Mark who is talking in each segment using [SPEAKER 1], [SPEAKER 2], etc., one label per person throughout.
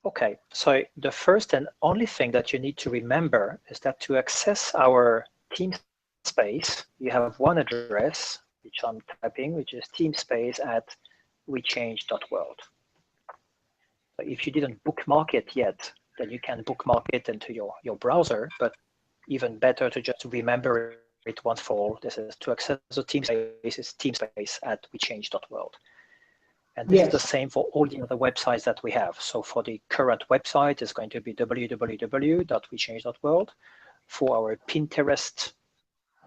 [SPEAKER 1] Okay, so the first and only thing that you need to remember is that to access our team space, you have one address, which I'm typing, which is teamspace@wechange.world. So if you didn't bookmark it yet, then you can bookmark it into your browser, but even better to just remember it once for all. This is to access the team space is teamspace@wechange.world. And this is the same for all the other websites that we have. So for the current website, it's going to be www.wechange.world. For our Pinterest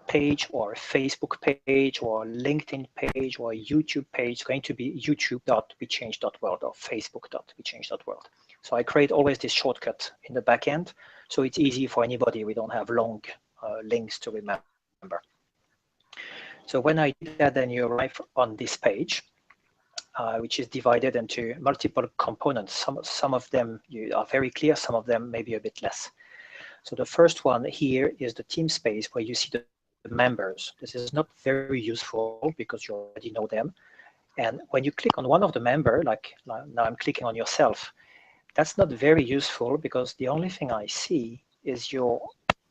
[SPEAKER 1] page or Facebook page or LinkedIn page or YouTube page, it's going to be youtube.wechange.world or facebook.wechange.world. So I create always this shortcut in the back end, so it's easy for anybody. We don't have long links to remember. So when I do that, then you arrive on this page, which is divided into multiple components. Some of them you are very clear, some of them maybe a bit less. So the first one here is the team space where you see the members. This is not very useful because you already know them. And when you click on one of the member, like now I'm clicking on yourself, that's not very useful because the only thing I see is your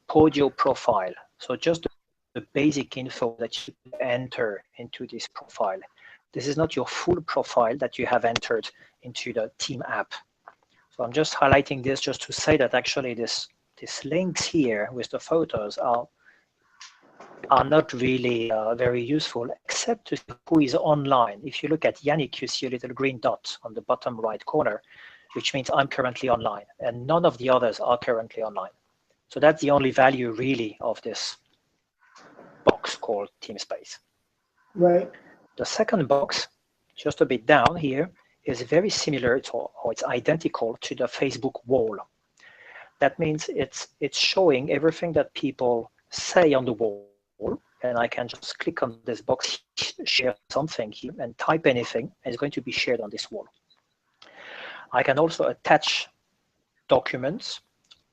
[SPEAKER 1] Podio profile. So just the basic info that you enter into this profile. This is not your full profile that you have entered into the team app. So I'm just highlighting this just to say that actually these links here with the photos are not really very useful, except to see who is online. If you look at Yannick, you see a little green dot on the bottom right corner, which means I'm currently online, and none of the others are currently online. So that's the only value really of this box called team space.
[SPEAKER 2] Right.
[SPEAKER 1] The second box, just a bit down here, is very similar to, or it's identical to the Facebook wall. That means it's showing everything that people say on the wall, and I can just click on this box, share something here, and type anything, and it's going to be shared on this wall. I can also attach documents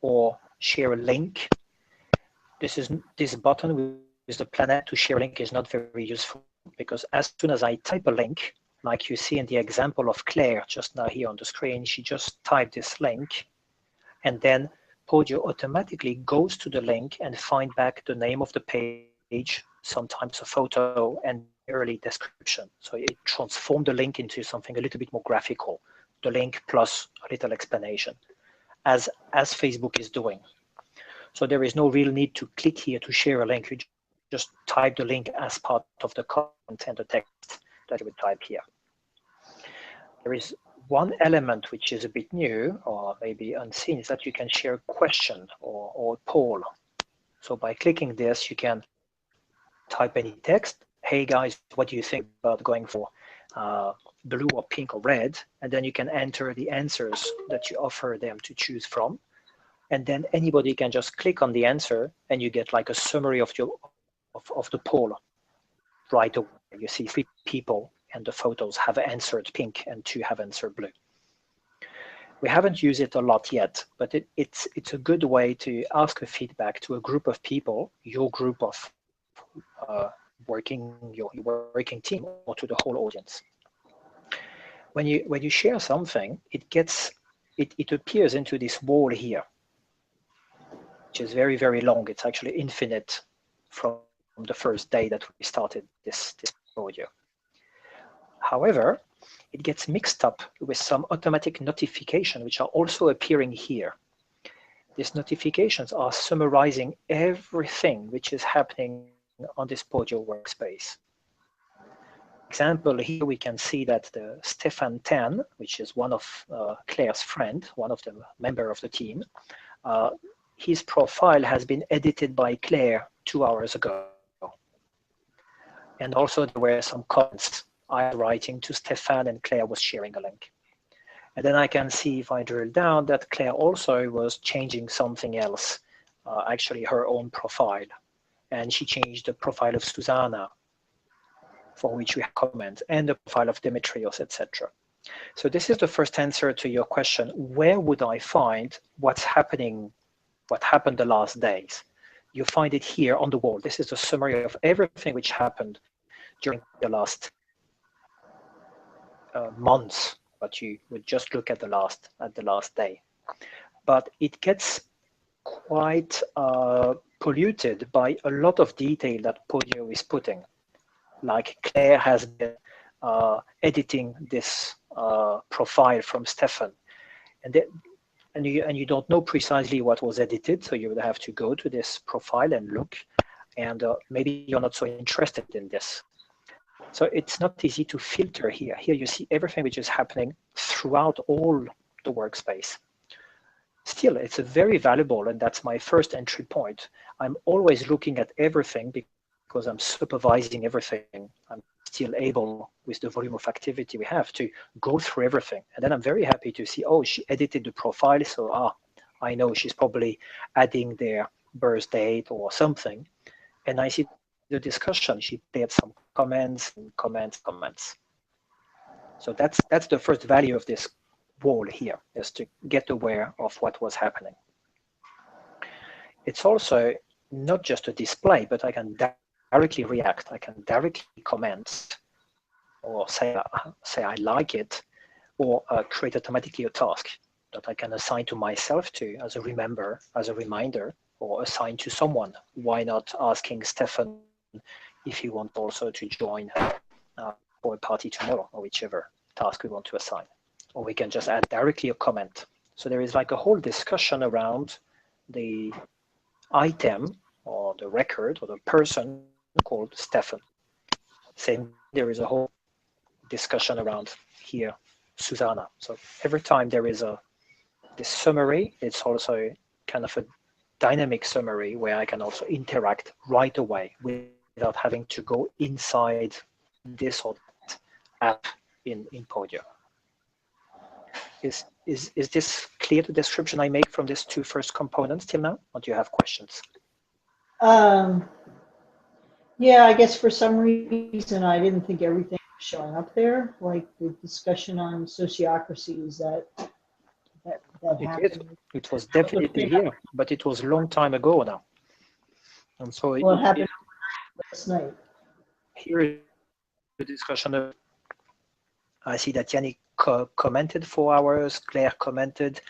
[SPEAKER 1] or share a link. This button with the planet to share a link is not very useful because as soon as I type a link, like you see in the example of Claire just now here on the screen, she just typed this link, and then Podio automatically goes to the link and find back the name of the page, sometimes a photo and early description. So it transformed the link into something a little bit more graphical, the link plus a little explanation, as Facebook is doing. So there is no real need to click here to share a link. You just type the link as part of the content and the text that you would type here. There is one element which is a bit new or maybe unseen, is that you can share a question or a poll. So by clicking this, you can type any text. Hey guys, what do you think about going for blue or pink or red? And then you can enter the answers that you offer them to choose from. And then anybody can just click on the answer and you get like a summary of the poll right away. You see 3 people and the photos have answered pink and 2 have answered blue. We haven't used it a lot yet, but it's a good way to ask a feedback to a group of people, your group of your working team, or to the whole audience. When you share something, it appears into this wall here, which is very, very long. It's actually infinite from the first day that we started this audio. However, it gets mixed up with some automatic notifications, which are also appearing here. These notifications are summarizing everything which is happening on this Podio workspace. For example, here we can see that the Stefan Tan, which is one of Claire's friend, one of the member of the team, his profile has been edited by Claire 2 hours ago. And also there were some comments I was writing to Stefan and Claire was sharing a link. And then I can see if I drill down that Claire also was changing something else, actually her own profile. And she changed the profile of Susanna, for which we have comments, and the profile of Demetrios, etc. So this is the first answer to your question, where would I find what happened the last days? You find it here on the wall. This is the summary of everything which happened during the last months but you would just look at the last day. But it gets quite polluted by a lot of detail that Podio is putting. Like Claire has been editing this profile from Stefan, and you don't know precisely what was edited, so you would have to go to this profile and look, and maybe you're not so interested in this. So it's not easy to filter here. Here you see everything which is happening throughout all the workspace. Still, it's a very valuable, and that's my first entry point. I'm always looking at everything because I'm supervising everything. I'm still able, with the volume of activity we have, to go through everything. And then I'm very happy to see, oh, she edited the profile, so I know she's probably adding their birth date or something. And I see the discussion. She paired some comments and comments. So that's the first value of this wall here, is to get aware of what was happening. It's also not just a display, but I can directly react. I can directly comment or say I like it, or create automatically a task that I can assign to myself as a reminder, or assign to someone. Why not asking Stefan if he wants also to join for a party tomorrow, or whichever task we want to assign. Or we can just add directly a comment. So there is like a whole discussion around the item or the record or the person called Stefan. Same, there is a whole discussion around here, Susanna. So every time there is this summary, it's also kind of a dynamic summary where I can also interact right away without having to go inside this or that app in Podio. Is this clear, the description I make from these two first components till now, or do you have questions?
[SPEAKER 2] Yeah, I guess for some reason I didn't think everything was showing up there, like the discussion on sociocracies that happened.
[SPEAKER 1] It was definitely here, but it was a long time ago now. And so
[SPEAKER 2] it happened last night.
[SPEAKER 1] Here is the discussion of, I see that Yannick commented 4 hours, Claire commented,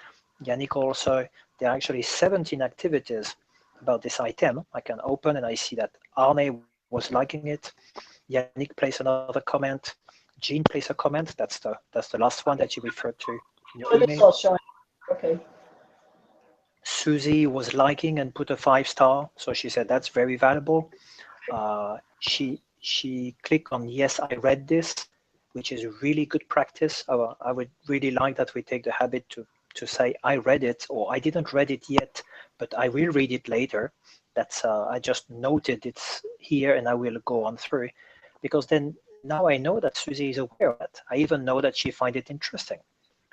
[SPEAKER 1] Yannick also. There are actually 17 activities about this item. I can open and I see that Arne was liking it. Yannick placed another comment. Jean placed a comment. That's the last one that you referred to in your email.
[SPEAKER 2] Okay.
[SPEAKER 1] Susie was liking and put a 5-star. So she said that's very valuable. She clicked on yes, I read this, which is a really good practice. I would really like that we take the habit to say I read it, or I didn't read it yet, but I will read it later. That's I just noted it's here and I will go on through, because then now I know that Susie is aware of it. I even know that she finds it interesting.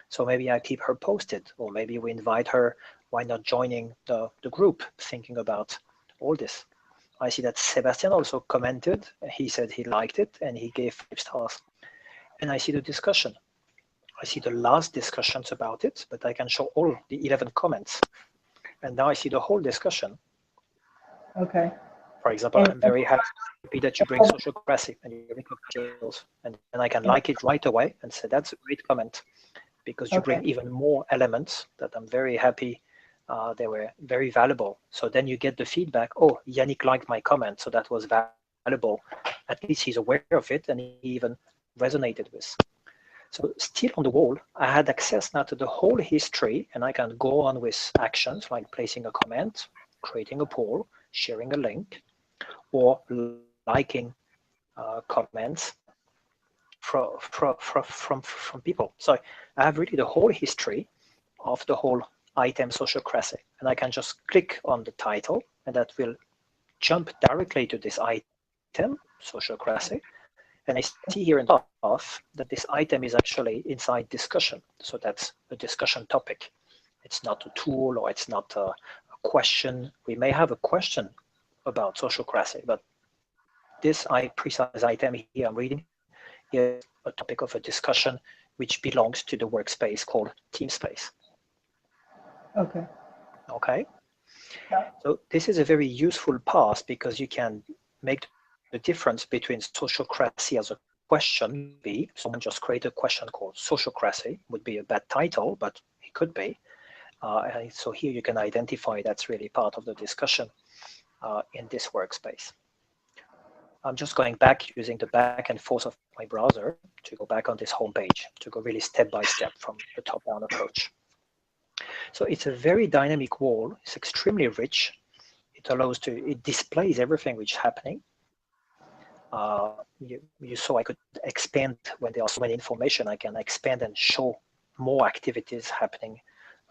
[SPEAKER 1] So maybe I keep her posted, or maybe we invite her. Why not joining the group, thinking about all this? I see that Sebastian also commented. He said he liked it and he gave 5 stars. And I see the discussion. I see the last discussions about it, but I can show all the 11 comments. And now I see the whole discussion.
[SPEAKER 2] Okay.
[SPEAKER 1] For example, I'm very happy that you bring sociocracy and you bring skills, and I can like it right away and say that's a great comment, because you bring even more elements that I'm very happy. They were very valuable. So then you get the feedback, oh, Yannick liked my comment, so that was valuable. At least he's aware of it and he even resonated with. So still on the wall, I had access now to the whole history, and I can go on with actions like placing a comment, creating a poll, sharing a link, or liking comments from people. So I have really the whole history of the whole item sociocracy, and I can just click on the title, and that will jump directly to this item sociocracy. And I see here in the path that this item is actually inside discussion. So that's a discussion topic. It's not a tool, or it's not a question. We may have a question about sociocracy, but this precise item here I'm reading is a topic of a discussion which belongs to the workspace called Team Space.
[SPEAKER 2] Okay.
[SPEAKER 1] Okay. Yeah. So this is a very useful path, because you can make the difference between sociocracy as a question be, someone just create a question called sociocracy, would be a bad title, but it could be. So here you can identify that's really part of the discussion in this workspace. I'm just going back using the back and forth of my browser to go back on this home page, to go really step by step from the top-down approach. So it's a very dynamic wall. It's extremely rich. It displays everything which is happening. You saw I could expand when there are so many information. I can expand and show more activities happening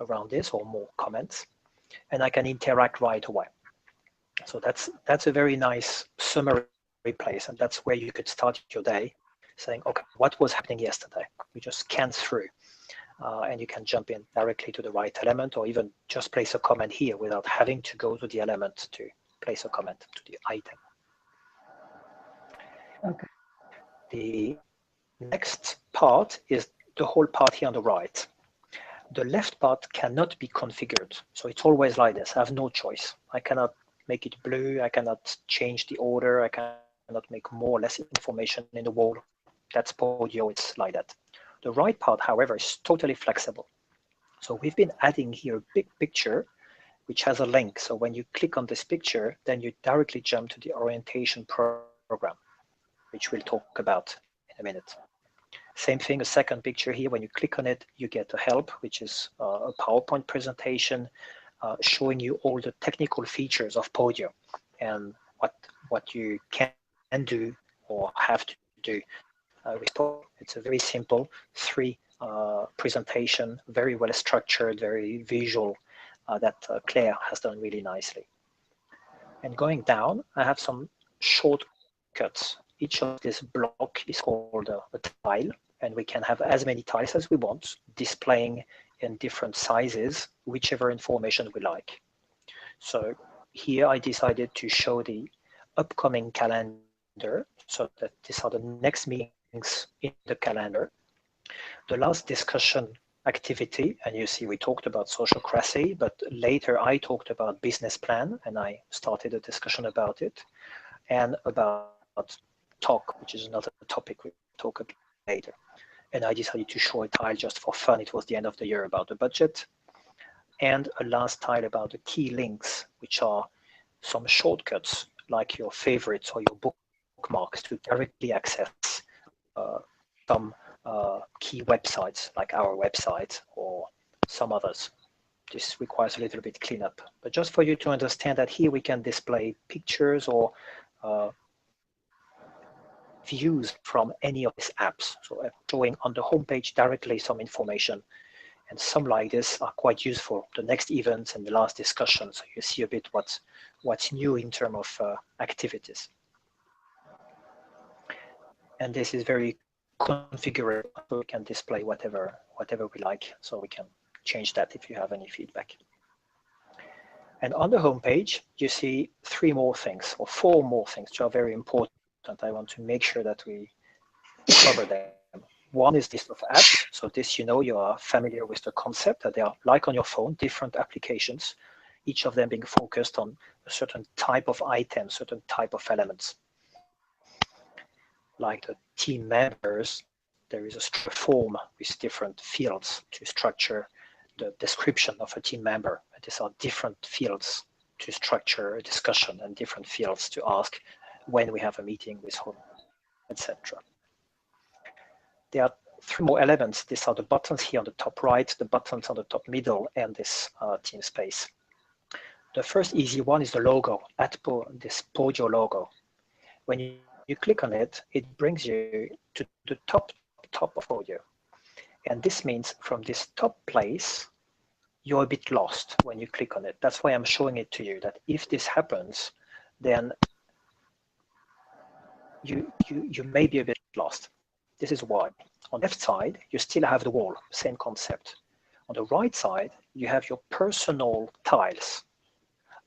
[SPEAKER 1] around this or more comments, and I can interact right away. So that's a very nice summary place, and that's where you could start your day saying, okay, what was happening yesterday? You just scan through, and you can jump in directly to the right element, or even just place a comment here without having to go to the element to place a comment to the item.
[SPEAKER 2] Okay.
[SPEAKER 1] The next part is the whole part here on the right. The left part cannot be configured. So it's always like this. I have no choice. I cannot make it blue. I cannot change the order. I cannot make more or less information in the wall. That's Podio. It's like that. The right part, however, is totally flexible. So we've been adding here a big picture, which has a link. So when you click on this picture, then you directly jump to the orientation program, which we'll talk about in a minute. Same thing, a second picture here. When you click on it, you get a help, which is a PowerPoint presentation showing you all the technical features of Podio and what you can do or have to do with Podio. It's a very simple three presentation, very well structured, very visual, that Claire has done really nicely. And going down, I have some shortcuts. Each of this block is called a tile, and we can have as many tiles as we want, displaying in different sizes, whichever information we like. So here I decided to show the upcoming calendar, so that these are the next meetings in the calendar. The last discussion activity, and you see we talked about sociocracy, but later I talked about business plan, and I started a discussion about it, and about talk, which is another topic we'll talk about later. And I decided to show a tile just for fun. It was the end of the year about the budget. And a last tile about the key links, which are some shortcuts like your favorites or your bookmarks to directly access some key websites like our website or some others. This requires a little bit cleanup, but just for you to understand that here we can display pictures or views from any of these apps. So showing on the homepage directly some information, and some like this are quite useful. The next events and the last discussion, so you see a bit what's new in terms of activities. And this is very configurable, so we can display whatever we like. So we can change that if you have any feedback. And on the homepage, you see three more things or four more things which are very important. I want to make sure that we cover them. One is list of apps. So this, you are familiar with the concept that they are like on your phone, different applications, each of them being focused on a certain type of item, certain type of elements. Like the team members, there is a form with different fields to structure the description of a team member. These are different fields to structure a discussion and different fields to ask when we have a meeting with whom, etc. There are three more elements. These are the buttons here on the top right, the buttons on the top middle, and this team space. The first easy one is the logo, this Podio logo. When you click on it, it brings you to the top of Podio. And this means from this top place, you're a bit lost when you click on it. That's why I'm showing it to you, that if this happens, then you may be a bit lost. This is why. On the left side, you still have the wall, same concept. On the right side, you have your personal tiles.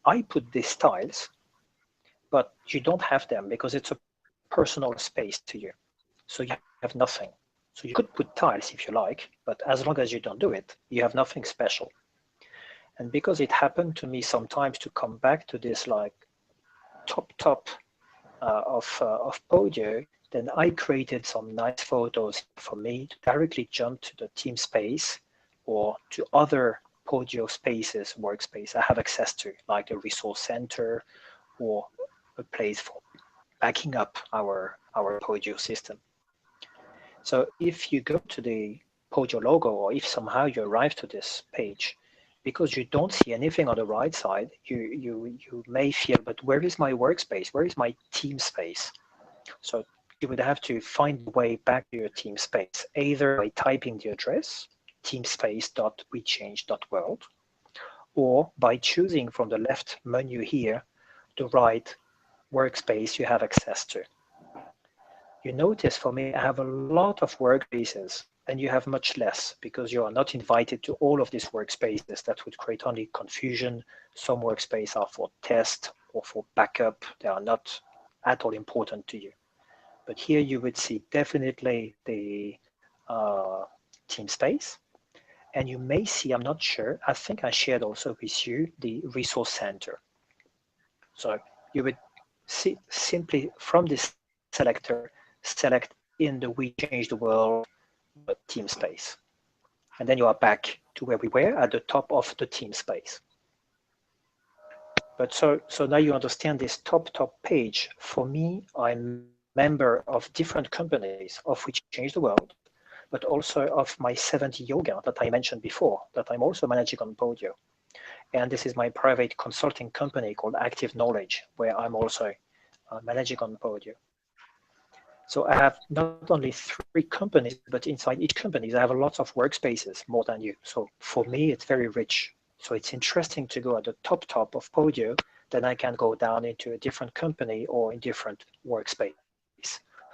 [SPEAKER 1] I put these tiles, but you don't have them because it's a personal space to you. So you have nothing. So you could put tiles if you like, but as long as you don't do it, you have nothing special. And because it happened to me sometimes to come back to this like top of Podio, then I created some nice photos for me to directly jump to the team space or to other Podio spaces, workspace I have access to, like the resource center or a place for backing up our Podio system. So if you go to the Podio logo, or if somehow you arrive to this page, because you don't see anything on the right side, you may feel, but where is my workspace? Where is my team space? So you would have to find a way back to your team space, either by typing the address, teamspace.wechange.world, or by choosing from the left menu here the right workspace you have access to. You notice for me, I have a lot of workspaces and you have much less because you are not invited to all of these workspaces. That would create only confusion. Some workspaces are for test or for backup. They are not at all important to you. But here you would see definitely the team space. And you may see, I'm not sure, I think I shared also with you the resource center. So you would see simply from this selector, select in the We Change the World team space. And then you are back to where we were at the top of the team space. But so now you understand this top page. For me, I'm member of different companies of which change the world, but also of my 70 yoga that I mentioned before, that I'm also managing on Podio. And this is my private consulting company called Active Knowledge, where I'm also managing on Podio. So I have not only 3 companies, but inside each company, I have lots of workspaces, more than you. So for me, it's very rich. So it's interesting to go at the top of Podio, then I can go down into a different company or in different workspace.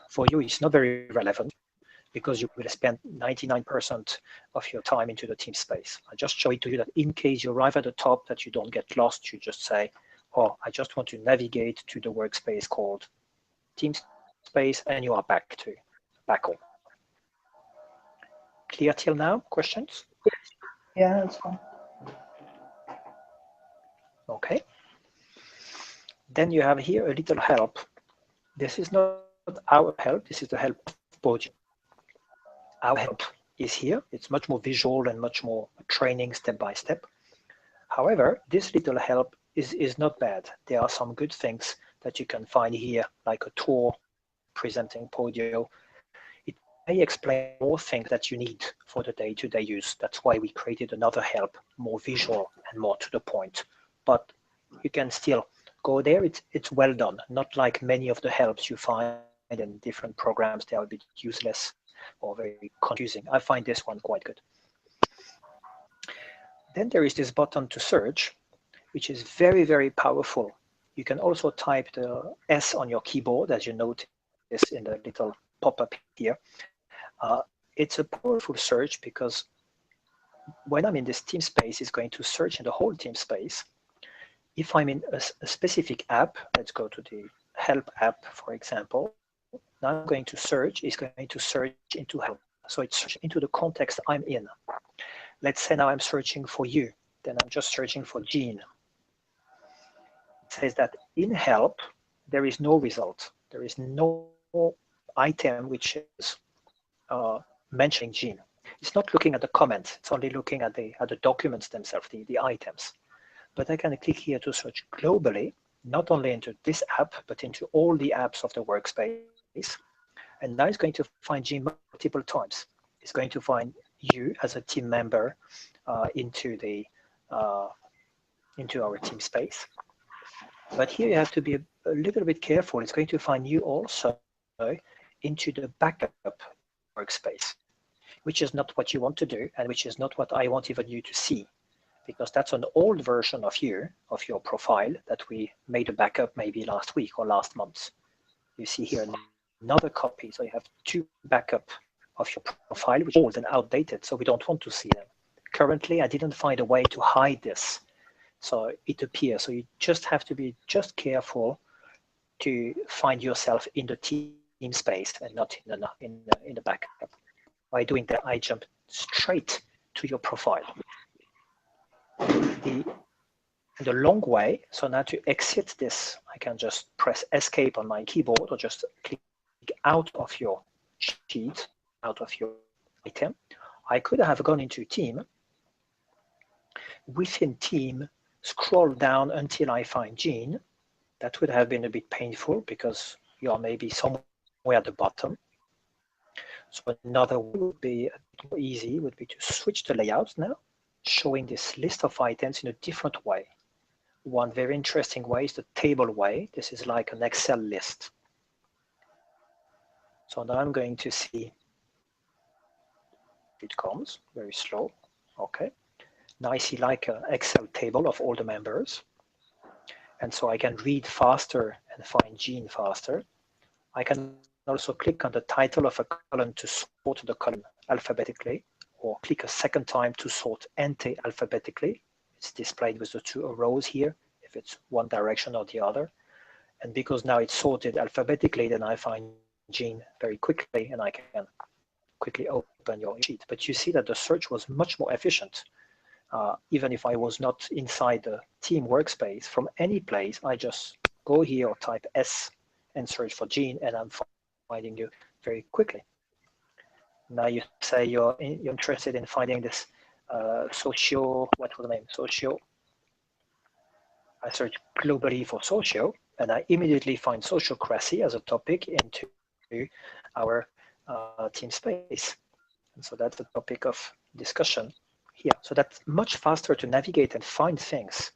[SPEAKER 1] For you, it's not very relevant because you will spend 99% of your time into the team space. I just show it to you that in case you arrive at the top, that you don't get lost, you just say, oh, I just want to navigate to the workspace called team space, and you are back home. Clear till now? Questions?
[SPEAKER 2] Yeah, that's fine.
[SPEAKER 1] Okay. Then you have here a little help. This is not our help, this is the help of Podio. Our help is here. It's much more visual and much more training step by step. However, this little help is not bad. There are some good things that you can find here, like a tour presenting Podio. It may explain more things that you need for the day-to-day use. That's why we created another help, more visual and more to the point. But you can still go there. It's well done, not like many of the helps you find in different programs. They are a bit useless or very confusing. I find this one quite good. Then there is this button to search, which is very, very powerful. You can also type the S on your keyboard, as you notice in the little pop-up here. It's a powerful search because when I'm in this team space, it's going to search in the whole team space. If I'm in a specific app, let's go to the help app, for example. Now I'm going to search, it's going to search into help. So it's searching into the context I'm in. Let's say now I'm searching for you. Then I'm just searching for Jean. It says that in help, there is no result. There is no item which is mentioning Jean. It's not looking at the comments. It's only looking at the documents themselves, the items. But I can click here to search globally, not only into this app, but into all the apps of the workspace. And now it's going to find Jean multiple times. It's going to find you as a team member into our team space. But here you have to be a little bit careful. It's going to find you also into the backup workspace, which is not what you want to do and which is not what I want even you to see, because that's an old version of you, of your profile that we made a backup maybe last week or last month. You see here another copy, so you have 2 backup of your profile, which is old and outdated, so we don't want to see them. Currently, I didn't find a way to hide this, so it appears. So you just have to be just careful to find yourself in the team space and not in the backup. By doing that, I jump straight to your profile. The long way, so now to exit this, I can just press escape on my keyboard or just click here out of your sheet, out of your item, I could have gone into team. Within team, scroll down until I find Jean. That would have been a bit painful because you are maybe somewhere at the bottom. So another way would be a bit more easy, would be to switch the layout now, showing this list of items in a different way. One very interesting way is the table way. This is like an Excel list. So now I'm going to see it comes very slow. Okay. Now I see like an Excel table of all the members. And so I can read faster and find Jean faster. I can also click on the title of a column to sort the column alphabetically, or click a second time to sort anti-alphabetically. It's displayed with the two arrows here, if it's one direction or the other. And because now it's sorted alphabetically, then I find Jean very quickly, and I can quickly open your sheet. But you see that the search was much more efficient. Even if I was not inside the team workspace, from any place, I just go here or type S and search for Jean, and I'm finding you very quickly. Now you say you're interested in finding this socio, what was the name? Socio. I search globally for socio, and I immediately find sociocracy as a topic into our team space. And so that's the topic of discussion here. So that's much faster to navigate and find things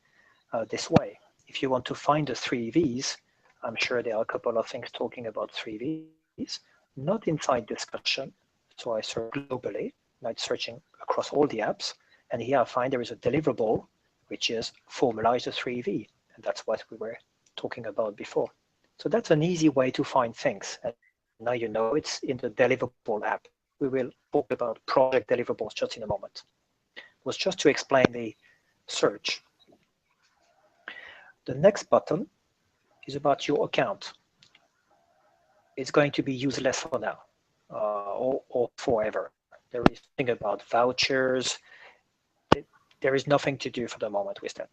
[SPEAKER 1] this way. If you want to find the 3 V's, I'm sure there are a couple of things talking about 3 V's, not inside discussion. So I search globally, now it's searching across all the apps. And here I find there is a deliverable, which is formalize the 3V. And that's what we were talking about before. So that's an easy way to find things. And now you know it's in the Deliverable app. We will talk about project deliverables just in a moment. It was just to explain the search. The next button is about your account. It's going to be useless for now or forever. There is nothing about vouchers. There is nothing to do for the moment with that.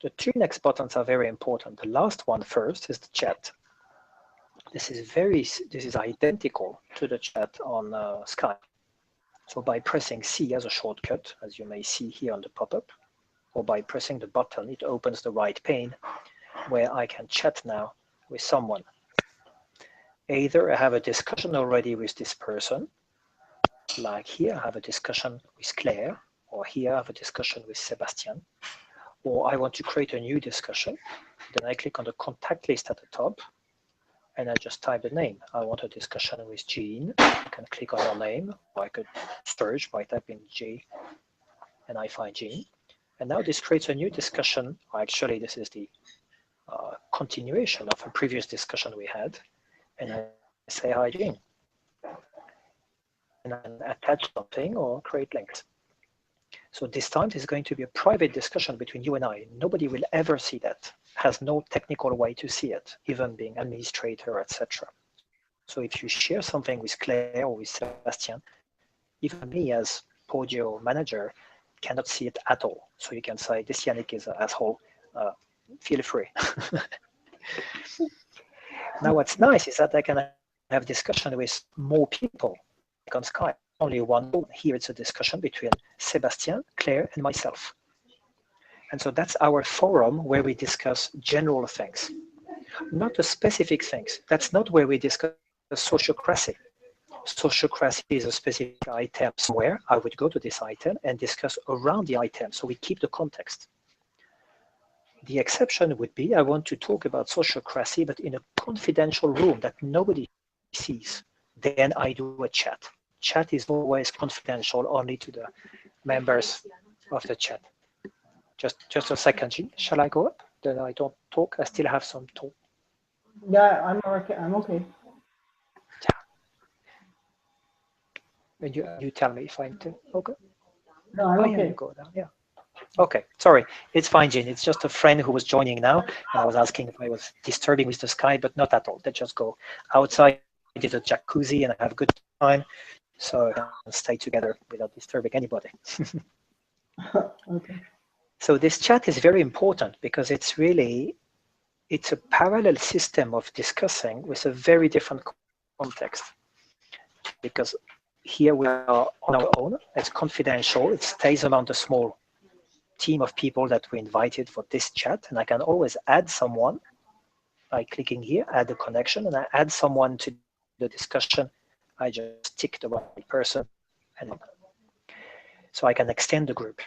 [SPEAKER 1] The 2 next buttons are very important. The last one first is the chat. This is identical to the chat on Skype. So by pressing C as a shortcut, as you may see here on the pop-up, or by pressing the button, it opens the right pane where I can chat now with someone. Either I have a discussion already with this person, like here I have a discussion with Claire, or here I have a discussion with Sebastian, or I want to create a new discussion. Then I click on the contact list at the top, and I just type the name. I want a discussion with Jean. I can click on your name, or I could search by typing J, and I find Jean. And now this creates a new discussion. Actually, this is the continuation of a previous discussion we had. And I say, hi, Jean. And I attach something or create links. So this time there's going to be a private discussion between you and I. Nobody will ever see that. Has no technical way to see it, even being administrator, etc. So if you share something with Claire or with Sebastian, even me as Podio manager cannot see it at all. So you can say, this Yannick is an asshole, feel free. Now what's nice is that I can have discussion with more people on Skype. Only one. Here it's a discussion between Sebastian, Claire, and myself. And so that's our forum where we discuss general things, not the specific things. That's not where we discuss sociocracy. Sociocracy is a specific item somewhere. I would go to this item and discuss around the item, so we keep the context. The exception would be, I want to talk about sociocracy, but in a confidential room that nobody sees. Then I do a chat. Chat is always confidential, only to the members of the chat. Just a second, Jean. Shall I go up? Then I don't talk. I still have some talk.
[SPEAKER 2] Yeah, I'm okay.
[SPEAKER 1] And you tell me if I'm okay.
[SPEAKER 2] No, I'm okay.
[SPEAKER 1] Yeah, you go down. Yeah. Okay, sorry, it's fine, Jean. It's just a friend who was joining now, and I was asking if I was disturbing with the Skype, but not at all. They just go outside, did a jacuzzi, and I have a good time, so I can stay together without disturbing anybody.
[SPEAKER 2] Okay.
[SPEAKER 1] So this chat is very important because it's really it's a parallel system of discussing with a very different context. Because here we are on our own, it's confidential, it stays among the small team of people that we invited for this chat, and I can always add someone by clicking here, add a connection, and I add someone to the discussion. I just tick the right person, and so I can extend the group.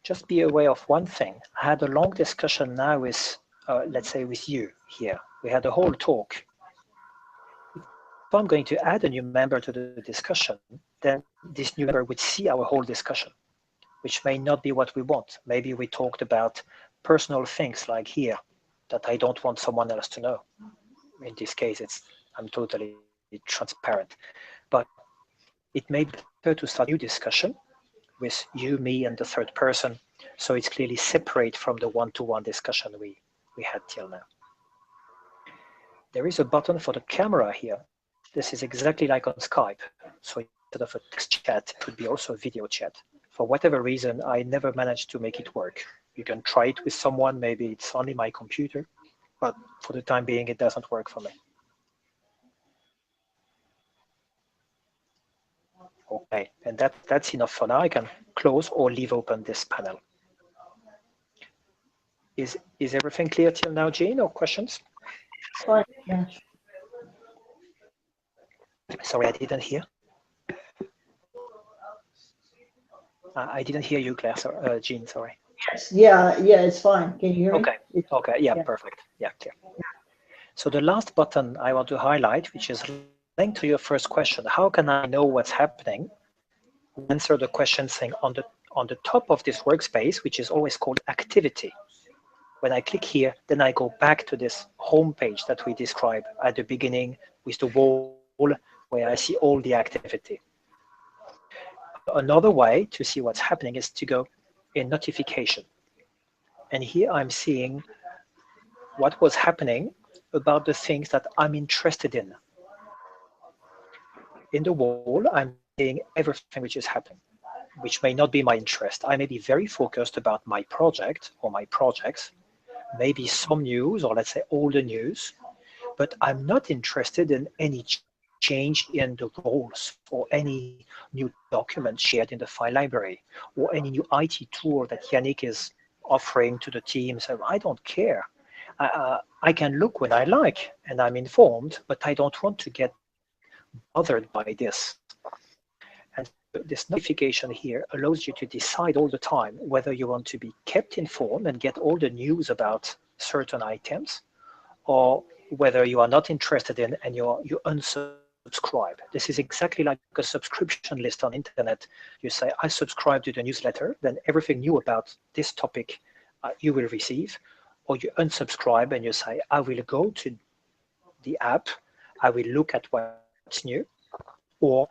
[SPEAKER 1] Just be aware of one thing. I had a long discussion now with, let's say, with you here. We had a whole talk. If I'm going to add a new member to the discussion, then this new member would see our whole discussion, which may not be what we want. Maybe we talked about personal things like here that I don't want someone else to know. In this case, I'm totally transparent. But it may be better to start a new discussion with you, me, and the third person, so it's clearly separate from the one-to-one discussion we had till now. There is a button for the camera here. This is exactly like on Skype. So instead of a text chat, it could be also a video chat. For whatever reason, I never managed to make it work. You can try it with someone, maybe it's only my computer, but for the time being, it doesn't work for me. Okay, and that's enough for now. I can close or leave open this panel. Is everything clear till now, Jean, or questions?
[SPEAKER 2] Fine. Yeah.
[SPEAKER 1] Sorry, I didn't hear. I didn't hear you, Claire. Jean, sorry.
[SPEAKER 2] Yes. Yeah, it's fine. Can you hear me?
[SPEAKER 1] Okay, yeah, perfect. Yeah, clear. So the last button I want to highlight, which is linked to your first question, how can I know what's happening? We answer the question saying on the top of this workspace, which is always called activity. When I click here, then I go back to this home page that we described at the beginning with the wall where I see all the activity. Another way to see what's happening is to go in notification. And here I'm seeing what was happening about the things that I'm interested in. In the wall, I'm seeing everything which is happening, which may not be my interest. I may be very focused about my project or my projects, maybe some news, or let's say all the news, but I'm not interested in any change in the roles or any new document shared in the file library or any new IT tool that Yannick is offering to the team. So I don't care. I can look when I like and I'm informed, but I don't want to get bothered by this. And this notification here allows you to decide all the time whether you want to be kept informed and get all the news about certain items, or whether you are not interested in and you unsubscribe. This is exactly like a subscription list on internet. You say, I subscribe to the newsletter, then everything new about this topic you will receive, or you unsubscribe and you say, I will go to the app, I will look at what's new, or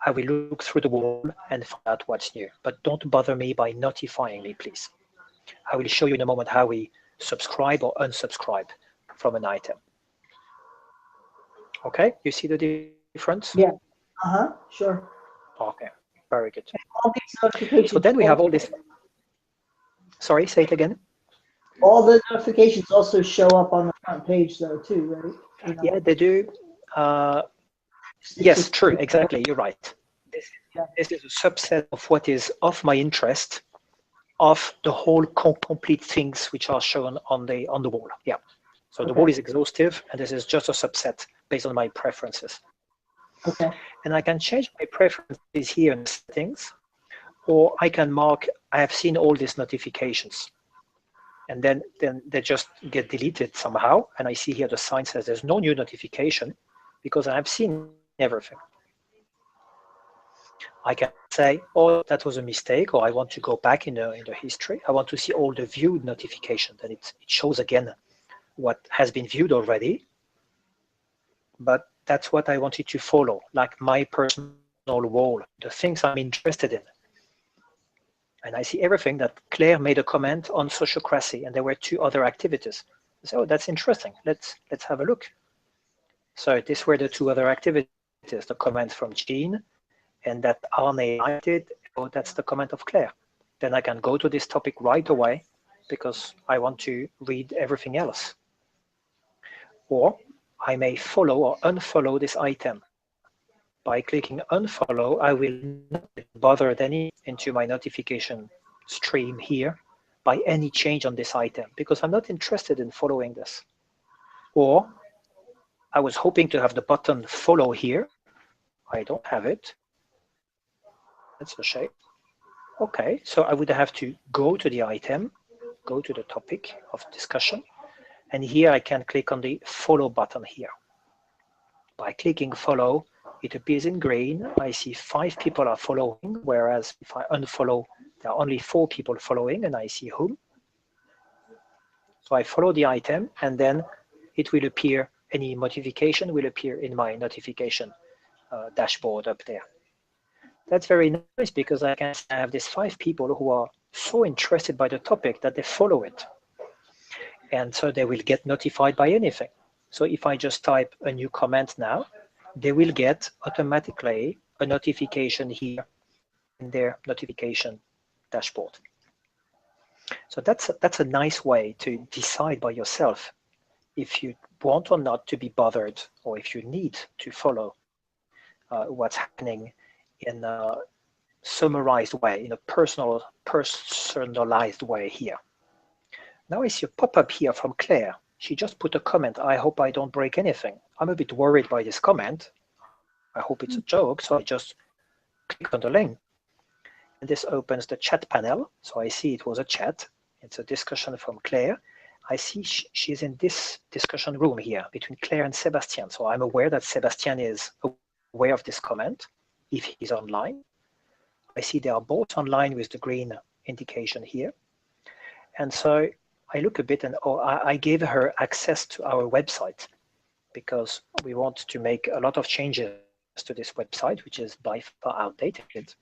[SPEAKER 1] I will look through the wall and find out what's new. But don't bother me by notifying me, please. I will show you in a moment how we subscribe or unsubscribe from an item. Okay, you see the difference?
[SPEAKER 2] Yeah. Sure.
[SPEAKER 1] Okay, very good.
[SPEAKER 2] All these notifications.
[SPEAKER 1] So then we have all this. Sorry, say it again.
[SPEAKER 2] All the notifications also show up on the front page, though, too, right? You know.
[SPEAKER 1] Yeah, they do. Yes, true, exactly. You're right. This is a subset of what is of my interest, of the whole complete things which are shown on the wall. Yeah. So the wall is exhaustive, and this is just a subset based on my preferences.
[SPEAKER 2] Okay.
[SPEAKER 1] And I can change my preferences here in the settings, or I can mark I have seen all these notifications. And then they just get deleted somehow. And I see here the sign says there's no new notification because I have seen everything. I can say, oh, that was a mistake, or I want to go back in the history. I want to see all the viewed notifications, and it shows again what has been viewed already. But that's what I wanted to follow, like my personal wall, the things I'm interested in. And I see everything that Claire made a comment on sociocracy, and there were 2 other activities. So that's interesting. Let's have a look. So these were the 2 other activities, the comment from Jean, and that Arne did. Oh, that's the comment of Claire. Then I can go to this topic right away because I want to read everything else. Or I may follow or unfollow this item. By clicking unfollow, I will not get bothered any into my notification stream here by any change on this item because I'm not interested in following this. Or I was hoping to have the button follow here. I don't have it. That's a shame. Okay, so I would have to go to the item, go to the topic of discussion, and here I can click on the follow button here. By clicking follow, it appears in green. I see 5 people are following, whereas if I unfollow, there are only 4 people following, and I see whom. So I follow the item, and then it will appear, any modification will appear in my notification dashboard up there. That's very nice because I can have these 5 people who are so interested by the topic that they follow it. And so they will get notified by anything. So if I just type a new comment now, they will get automatically a notification here in their notification dashboard. So that's a nice way to decide by yourself if you want or not to be bothered, or if you need to follow what's happening in a summarized way, in a personalized way here. Now I see a pop-up here from Claire. She just put a comment, I hope I don't break anything. I'm a bit worried by this comment. I hope it's a joke, so I just click on the link. And this opens the chat panel. So I see it was a chat. It's a discussion from Claire. I see she's in this discussion room here between Claire and Sebastian. So I'm aware that Sebastian is aware of this comment if he's online. I see they are both online with the green indication here. And so I look a bit and I gave her access to our website because we want to make a lot of changes to this website, which is by far outdated.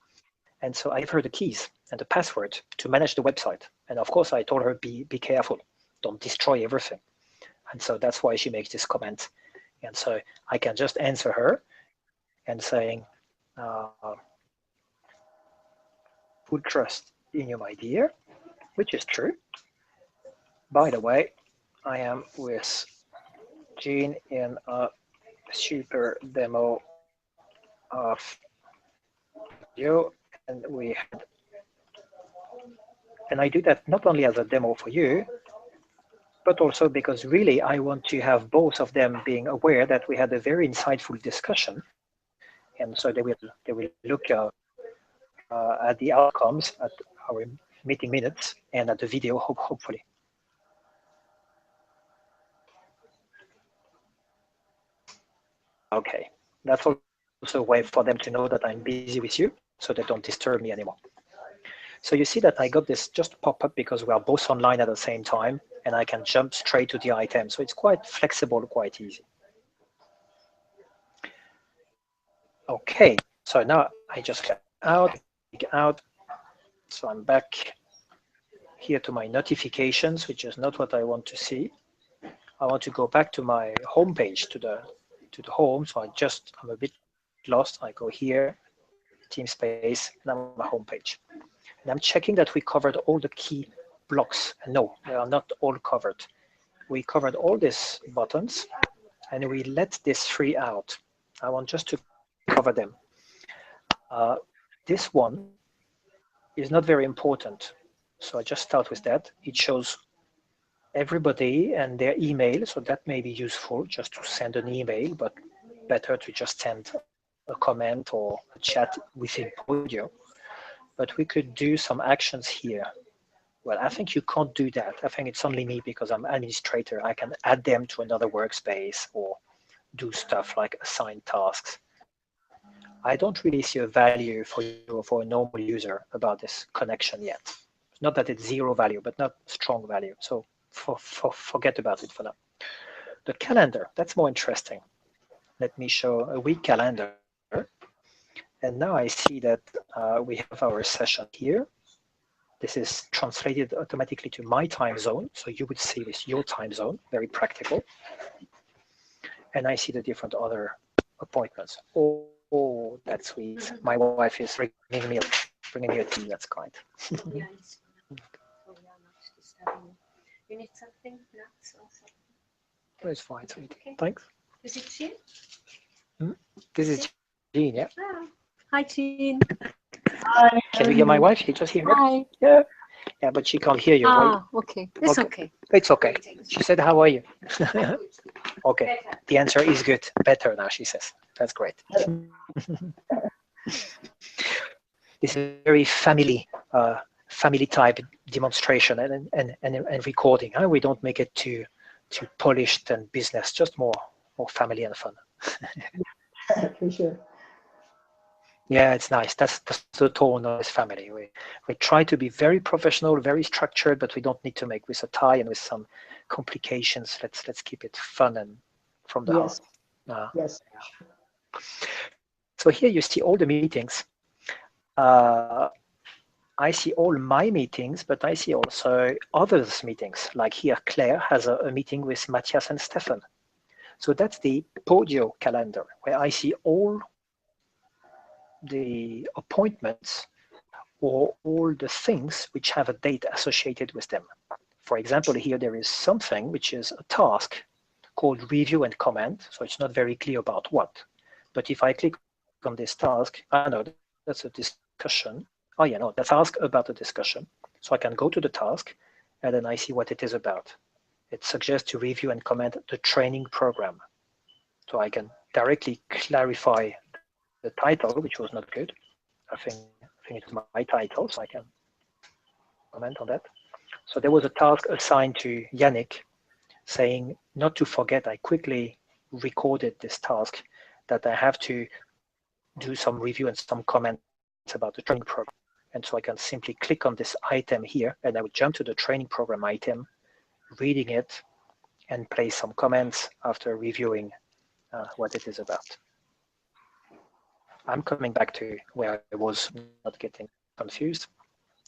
[SPEAKER 1] And so I gave her the keys and the password to manage the website. And of course, I told her, be careful, don't destroy everything. And so that's why she makes this comment. And so I can just answer her and saying, full trust in you, my dear, which is true. By the way, I am with Jean in a super demo of Podio, and I do that not only as a demo for you, but also because really I want to have both of them being aware that we had a very insightful discussion, and so they will look at the outcomes at our meeting minutes and at the video, hopefully. Okay, that's also a way for them to know that I'm busy with you, so they don't disturb me anymore. So you see that I got this just pop up because we are both online at the same time, and I can jump straight to the item. So it's quite flexible, quite easy. Okay, so now I just click out. So I'm back here to my notifications, which is not what I want to see. I want to go back to my home page, to the home. So I'm a bit lost. I go here, Team Space, and I'm on my home page. And I'm checking that we covered all the key blocks. And no, they are not all covered. We covered all these buttons, and we let these 3 out. I want just to cover them. This one is not very important. So I just start with that. It shows everybody and their email. So that may be useful just to send an email, but better to just send a comment or a chat within Podio. But we could do some actions here. Well, I think you can't do that. I think it's only me because I'm administrator. I can add them to another workspace or do stuff like assign tasks. I don't really see a value for you or for a normal user about this connection yet. It's not that it's zero value, but not strong value. So forget about it for now. The calendar, that's more interesting. Let me show a week calendar. And now I see that we have our session here. This is translated automatically to my time zone. So you would see this your time zone, very practical. And I see the different other appointments. Oh, that's sweet. My wife is bringing me a tea. That's kind.
[SPEAKER 3] Yeah, it's so we are not disturbing you. You need something, nuts or something?
[SPEAKER 1] It's fine, sweetie.
[SPEAKER 3] Okay.
[SPEAKER 1] Thanks.
[SPEAKER 3] Is it Jean?
[SPEAKER 1] This is Jean, yeah?
[SPEAKER 3] Ah. Hi, Jean.
[SPEAKER 2] Hi,
[SPEAKER 1] Can you hear my wife? You just hear me?
[SPEAKER 3] Hi.
[SPEAKER 1] Yeah. Yeah, but she can't hear you, right?
[SPEAKER 3] Ah, okay. It's okay.
[SPEAKER 1] It's okay. She said, how are you?
[SPEAKER 3] Good.
[SPEAKER 1] Okay.
[SPEAKER 3] Better.
[SPEAKER 1] The answer is good. Better now, she says. That's great. This is very family type demonstration and recording. Huh? We don't make it too polished and business, just more family and fun.
[SPEAKER 2] For sure.
[SPEAKER 1] Yeah, it's nice. That's the tone of this family. We try to be very professional, very structured, but we don't need to make with a tie and with some complications. Let's keep it fun and from the
[SPEAKER 2] Yes.
[SPEAKER 1] heart.
[SPEAKER 2] Yes.
[SPEAKER 1] So here you see all the meetings. I see all my meetings, but I see also others' meetings. Like here, Claire has a meeting with Matthias and Stefan. So that's the Podio calendar, where I see all the appointments or all the things which have a date associated with them. For example, here there is something which is a task called review and comment. So it's not very clear about what. But if I click on this task, I know that's a discussion. Oh yeah, no, that's ask about a discussion. So I can go to the task and then I see what it is about. It suggests to review and comment the training program. So I can directly clarify the title, which was not good. I think it was my title, so I can comment on that. So there was a task assigned to Yannick saying not to forget, I quickly recorded this task that I have to do some review and some comments about the training program. And so I can simply click on this item here and I would jump to the training program item, reading it and place some comments after reviewing what it is about. I'm coming back to where I was, not getting confused.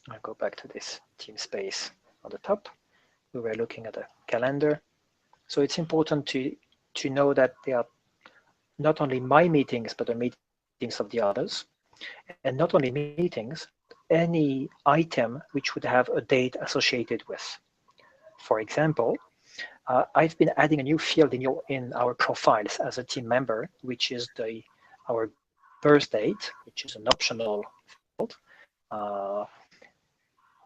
[SPEAKER 1] I'll go back to this team space on the top. We were looking at a calendar. So it's important to know that they are not only my meetings, but the meetings of the others. And not only meetings, any item which would have a date associated with. For example, I've been adding a new field in our profiles as a team member, which is our birth date, which is an optional field, uh,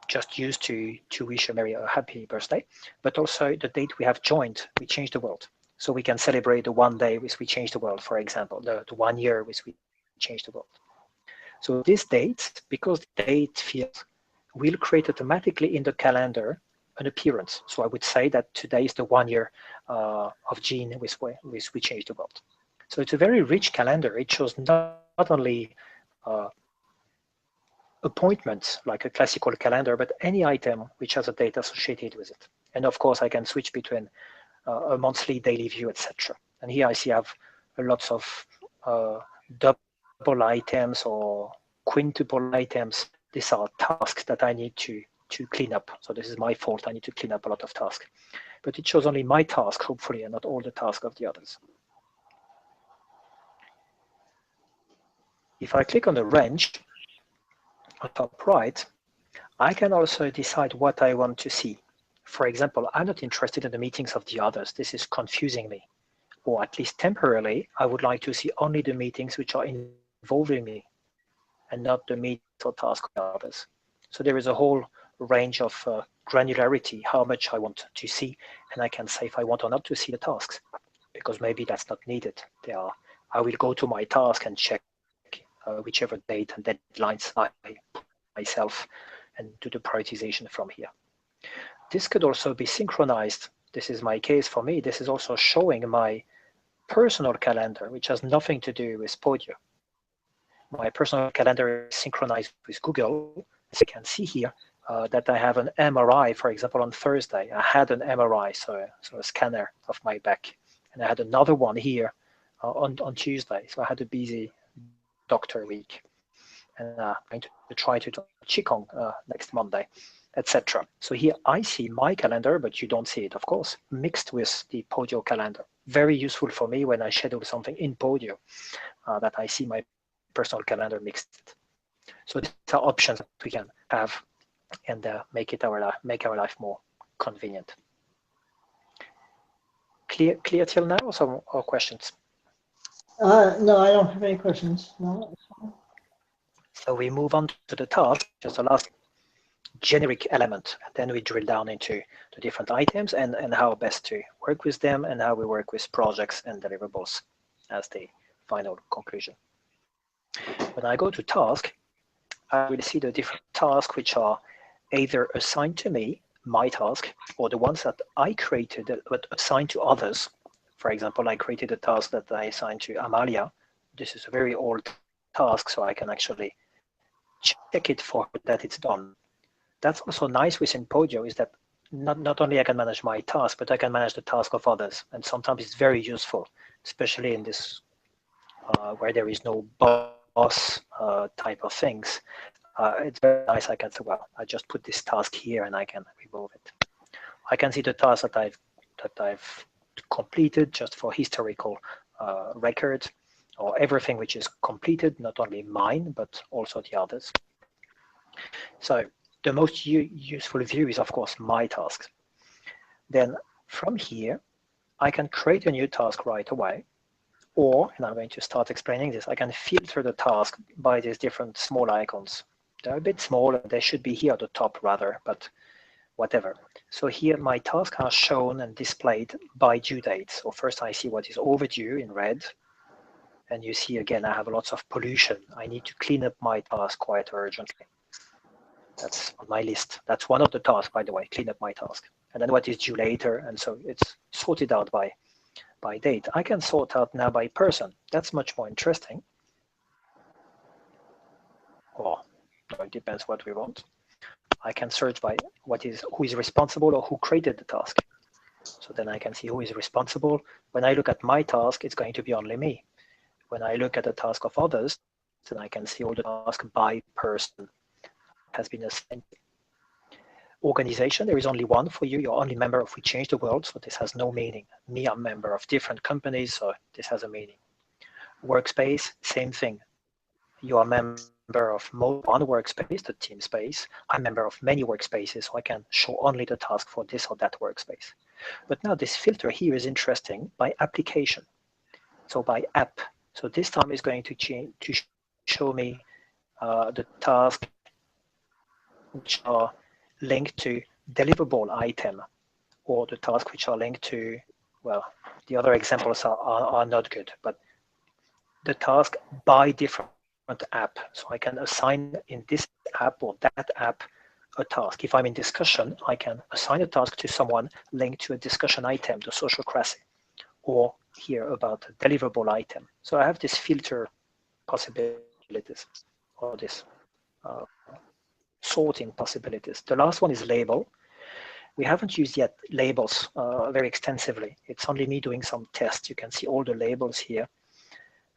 [SPEAKER 1] just used to wish a happy birthday, but also the date we have joined, we changed the world. So we can celebrate the one day which we changed the world, for example, the 1 year which we changed the world. So this date, because the date field will create automatically in the calendar an appearance. So I would say that today is the 1 year of Jean with we changed the world. So it's a very rich calendar. It shows not only uh, appointments like a classical calendar, but any item which has a date associated with it. And of course, I can switch between a monthly, daily view, etc. And here I see I have lots of double items or quintuple items. These are tasks that I need to clean up. So this is my fault. I need to clean up a lot of tasks. But it shows only my task, hopefully, and not all the tasks of the others. If I click on the wrench on top right, I can also decide what I want to see. For example, I'm not interested in the meetings of the others. This is confusing me. Or at least temporarily, I would like to see only the meetings which are involving me and not the meetings or tasks of the others. So there is a whole range of granularity, how much I want to see, and I can say if I want or not to see the tasks, because maybe that's not needed. I will go to my task and check whichever date and deadlines I put myself and do the prioritization from here. This could also be synchronized. This is my case for me. This is also showing my personal calendar, which has nothing to do with Podio. My personal calendar is synchronized with Google. As you can see here, that I have an MRI, for example, on Thursday. I had an MRI, so a scanner of my back. And I had another one here on Tuesday. So I had a busy doctor week. And going to try to do Qigong next Monday, etc. So here I see my calendar, but you don't see it, of course, mixed with the Podio calendar. Very useful for me when I schedule something in Podio, that I see my personal calendar mixed. So these are options that we can have and make our life more convenient. clear till now, or some or questions?
[SPEAKER 2] No, I don't have any questions. No.
[SPEAKER 1] So we move on to the task, just the last generic element, and then we drill down into the different items and how best to work with them and how we work with projects and deliverables as the final conclusion. When I go to task, I will see the different tasks which are either assigned to me, my task, or the ones that I created but assigned to others. For example, I created a task that I assigned to Amalia. This is a very old task, so I can actually check it for that it's done. That's also nice within Podio, is that not only I can manage my task, but I can manage the task of others. And sometimes it's very useful, especially in this where there is no boss type of things. It's very nice. I can say, well, I just put this task here and I can remove it. I can see the task that I've completed just for historical record, or everything which is completed, not only mine, but also the others. So the most useful view is, of course, my tasks. Then from here, I can create a new task right away. Or, and I'm going to start explaining this, I can filter the task by these different small icons. They're a bit smaller, they should be here at the top rather, but whatever. So here my tasks are shown and displayed by due date. So first I see what is overdue in red. And you see again, I have lots of pollution. I need to clean up my task quite urgently. That's on my list. That's one of the tasks, by the way, clean up my task. And then what is due later, and so it's sorted out by date. I can sort out now by person. That's much more interesting. Or no, it depends what we want. I can search by who is responsible or who created the task. So then I can see who is responsible. When I look at my task, it's going to be only me. When I look at the task of others, then I can see all the tasks by person has been assigned. Organization, there is only one for you. You're only member of We Change the World, so this has no meaning. Me, I'm member of different companies, so this has a meaning. Workspace, same thing. You are member of one workspace, the team space. I'm member of many workspaces, so I can show only the task for this or that workspace. But now this filter here is interesting by application. So by app. So this time is going to change to show me the task which are linked to deliverable item, or the tasks which are linked to, well, the other examples are not good, but the task by different app. So I can assign in this app or that app a task. If I'm in discussion, I can assign a task to someone linked to a discussion item, the sociocracy, or here about a deliverable item. So I have this filter possibilities, or this sorting possibilities. The last one is label. We haven't used yet labels very extensively. It's only me doing some tests. You can see all the labels here.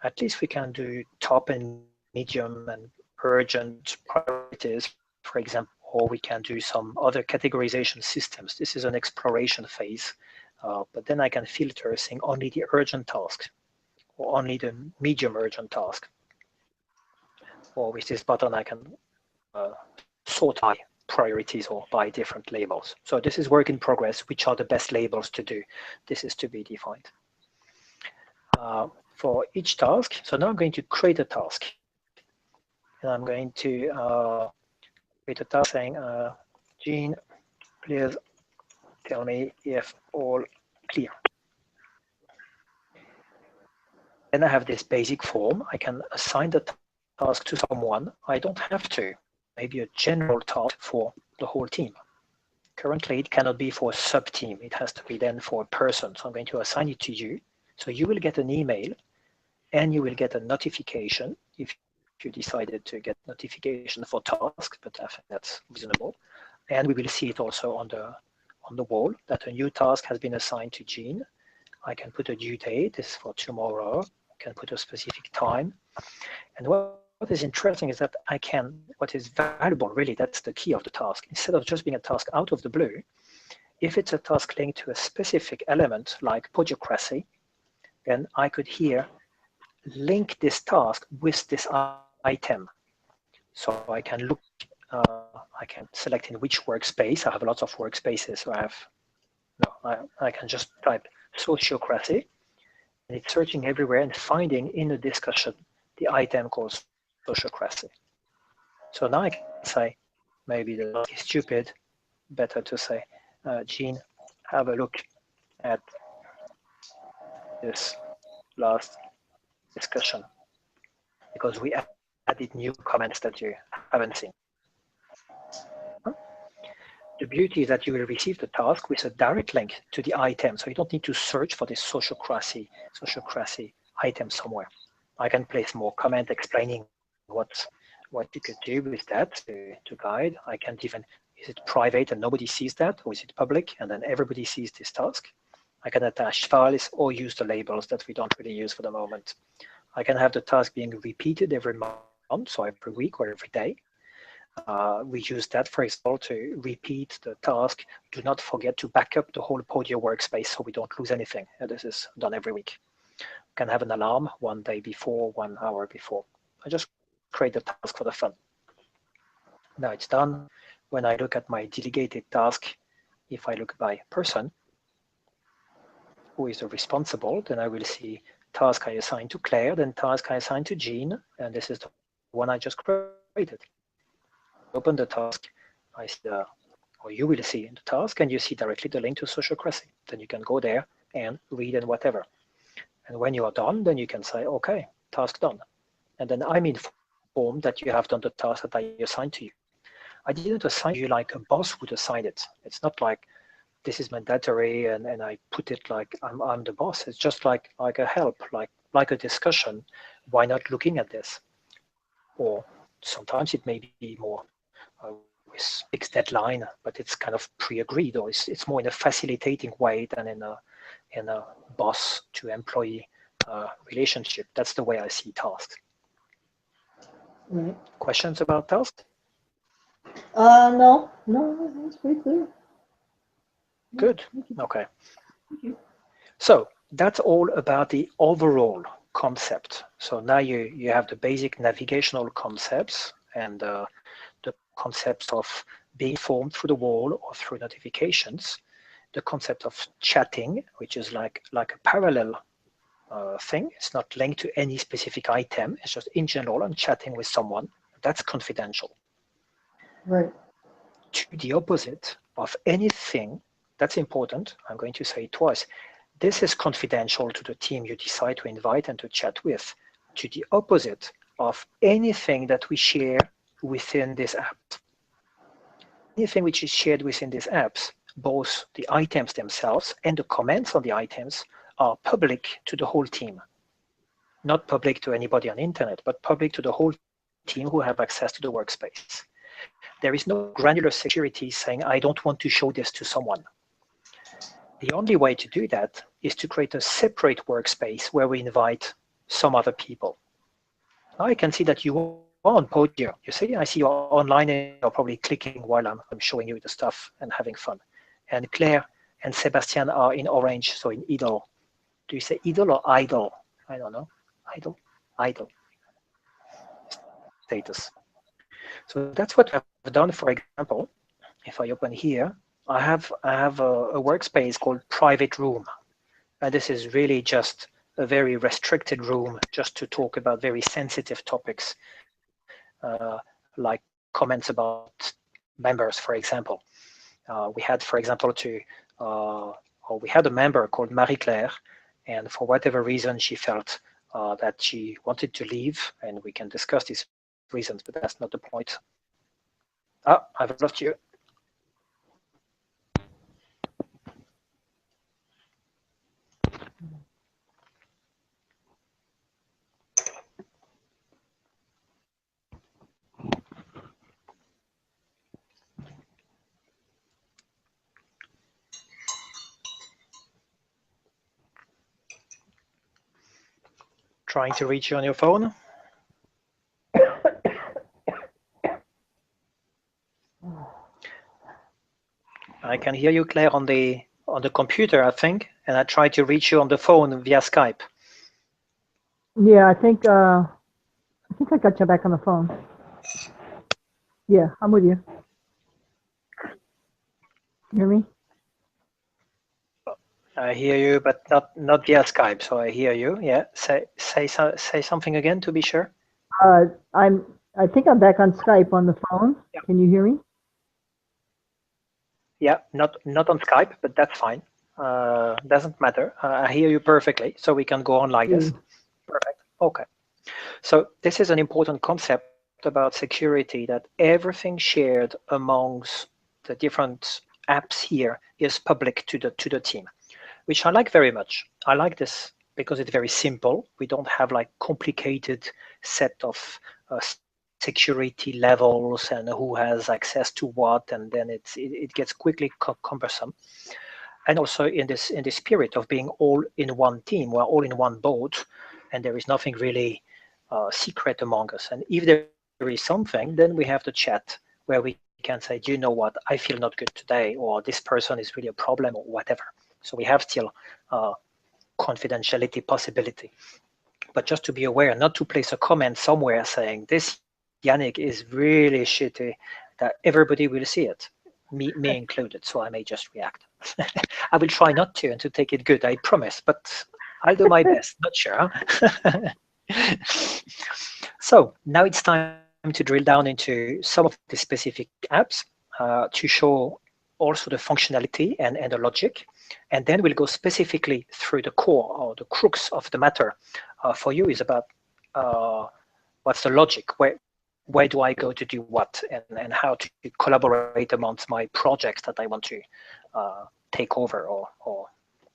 [SPEAKER 1] At least we can do top and medium and urgent priorities, for example, or we can do some other categorization systems. This is an exploration phase, but then I can filter saying only the urgent tasks or only the medium urgent task. Or with this button, I can sort by priorities or by different labels. So this is work in progress. Which are the best labels to do? This is to be defined. For each task, so now I'm going to create a task. And I'm going to create a task saying, Jean, please tell me if all clear. Then I have this basic form. I can assign the task to someone. I don't have to. Maybe a general task for the whole team. Currently, it cannot be for a sub-team. It has to be then for a person. So I'm going to assign it to you. So you will get an email and you will get a notification if you decided to get notification for tasks, but I think that's reasonable. And we will see it also on the wall that a new task has been assigned to Jean. I can put a due date. This is for tomorrow. I can put a specific time. And what is interesting is that what is valuable really, that's the key of the task. Instead of just being a task out of the blue, if it's a task linked to a specific element like Podiocracy, then I could here link this task with this item. So I can look, I can select in which workspace. I have lots of workspaces. So I can just type sociocracy, and it's searching everywhere and finding in a discussion the item called sociocracy. So now I can say, maybe the task is stupid, better to say, Jean, have a look at this last discussion, because we added new comments that you haven't seen. The beauty is that you will receive the task with a direct link to the item, so you don't need to search for this sociocracy item somewhere. I can place more comment explaining what you could do with that to guide. I can even, is it private and nobody sees that, or is it public and then everybody sees this task? I can attach files or use the labels that we don't really use for the moment. I can have the task being repeated every month, so every week or every day. We use that, for example, to repeat the task. Do not forget to back up the whole Podio workspace so we don't lose anything. And this is done every week. You can have an alarm 1 day before, 1 hour before. I just create the task for the fun. Now it's done. When I look at my delegated task, if I look by person, who is the responsible, then I will see task I assigned to Claire, then task I assigned to Jean, and this is the one I just created. Open the task, I see or you will see in the task, and you see directly the link to sociocracy. Then you can go there and read and whatever. And when you are done, then you can say, okay, task done. And then I'm informed that you have done the task that I assigned to you. I didn't assign you like a boss would assign it. It's not like this is mandatory and I put it like I'm the boss. It's just like a help, like a discussion. Why not looking at this? Or sometimes it may be more with fixed deadline, but it's kind of pre-agreed, or it's more in a facilitating way than in a boss to employee relationship. That's the way I see tasks.
[SPEAKER 2] Right.
[SPEAKER 1] Questions about tasks?
[SPEAKER 2] No, that's pretty clear.
[SPEAKER 1] Good. Okay. So that's all about the overall concept. So now you have the basic navigational concepts and the concepts of being informed through the wall or through notifications, the concept of chatting, which is like a parallel thing. It's not linked to any specific item. It's just in general, I'm chatting with someone. That's confidential.
[SPEAKER 2] Right.
[SPEAKER 1] To the opposite of anything, that's important. I'm going to say it twice. This is confidential to the team you decide to invite and to chat with. To the opposite of anything that we share within this app. Anything which is shared within these apps, both the items themselves and the comments on the items are public to the whole team. Not public to anybody on the internet, but public to the whole team who have access to the workspace. There is no granular security saying, I don't want to show this to someone. The only way to do that is to create a separate workspace where we invite some other people. Now I can see that you are on Podio. You see, I see you're online and you're probably clicking while I'm showing you the stuff and having fun. And Claire and Sebastian are in orange, so in idle. Do you say idle or idle? I don't know. Idle. Status. So that's what I've done. For example, if I open here, I have a workspace called private room. And this is really just a very restricted room just to talk about very sensitive topics, like comments about members, for example. We had, for example, we had a member called Marie-Claire, and for whatever reason, she felt that she wanted to leave, and we can discuss these reasons, but that's not the point. I've lost you. Trying to reach you on your phone. I can hear you, Claire, on the computer, I think, and I tried to reach you on the phone via Skype.
[SPEAKER 4] Yeah, I think I got you back on the phone. Yeah, I'm with you. You hear me?
[SPEAKER 1] I hear you, but not via Skype. So I hear you. Yeah. Say something again to be sure.
[SPEAKER 4] I think I'm back on Skype on the phone.
[SPEAKER 1] Yeah.
[SPEAKER 4] Can you hear me?
[SPEAKER 1] Yeah. Not on Skype, but that's fine. Doesn't matter. I hear you perfectly. So we can go on like this. Perfect. Okay. So this is an important concept about security, that everything shared amongst the different apps here is public to the team, which I like very much. I like this because it's very simple. We don't have like complicated set of security levels and who has access to what, and then it gets quickly cumbersome. And also in this spirit of being all in one team, we're all in one boat, and there is nothing really secret among us. And if there is something, then we have the chat where we can say, do you know what, I feel not good today, or this person is really a problem, or whatever. So we have still confidentiality possibility. But just to be aware, not to place a comment somewhere saying this Yannick is really shitty, that everybody will see it, me included. So I may just react. I will try not to and to take it good, I promise, but I'll do my best. Not sure. So now it's time to drill down into some of the specific apps to show also the functionality and the logic. And then we'll go specifically through the core or the crux of the matter. For you is about what's the logic, where do I go to do what, and how to collaborate amongst my projects that I want to take over or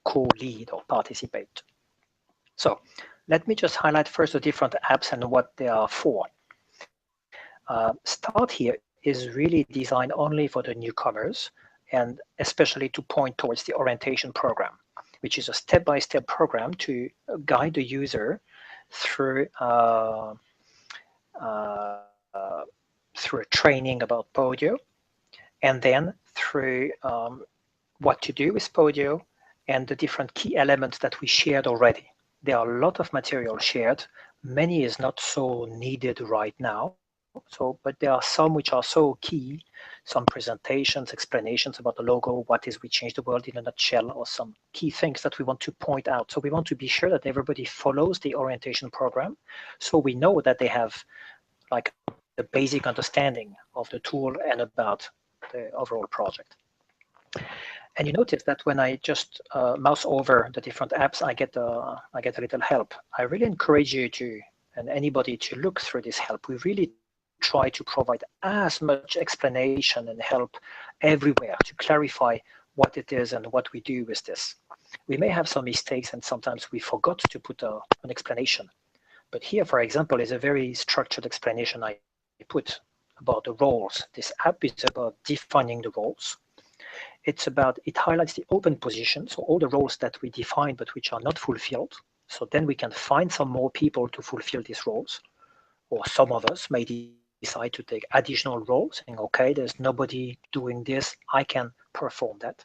[SPEAKER 1] co-lead or participate. So let me just highlight first the different apps and what they are for. Start here is really designed only for the newcomers, and especially to point towards the orientation program, which is a step-by-step program to guide the user through through a training about Podio, and then through what to do with Podio and the different key elements that we shared already. There are a lot of material shared. Many is not so needed right now. So, but there are some which are so key, some presentations, explanations about the logo, what is We Change the World in a nutshell, or some key things that we want to point out. So we want to be sure that everybody follows the orientation program, so we know that they have like the basic understanding of the tool and about the overall project. And you notice that when I just mouse over the different apps, I get a little help. I really encourage you to, and anybody, to look through this help. We really try to provide as much explanation and help everywhere to clarify what it is and what we do with this. We may have some mistakes, and sometimes we forgot to put an explanation. But here, for example, is a very structured explanation I put about the roles. This app is about defining the roles. It highlights the open positions, so all the roles that we define but which are not fulfilled. So then we can find some more people to fulfill these roles. Or some of us may decide to take additional roles, saying, okay, there's nobody doing this, I can perform that.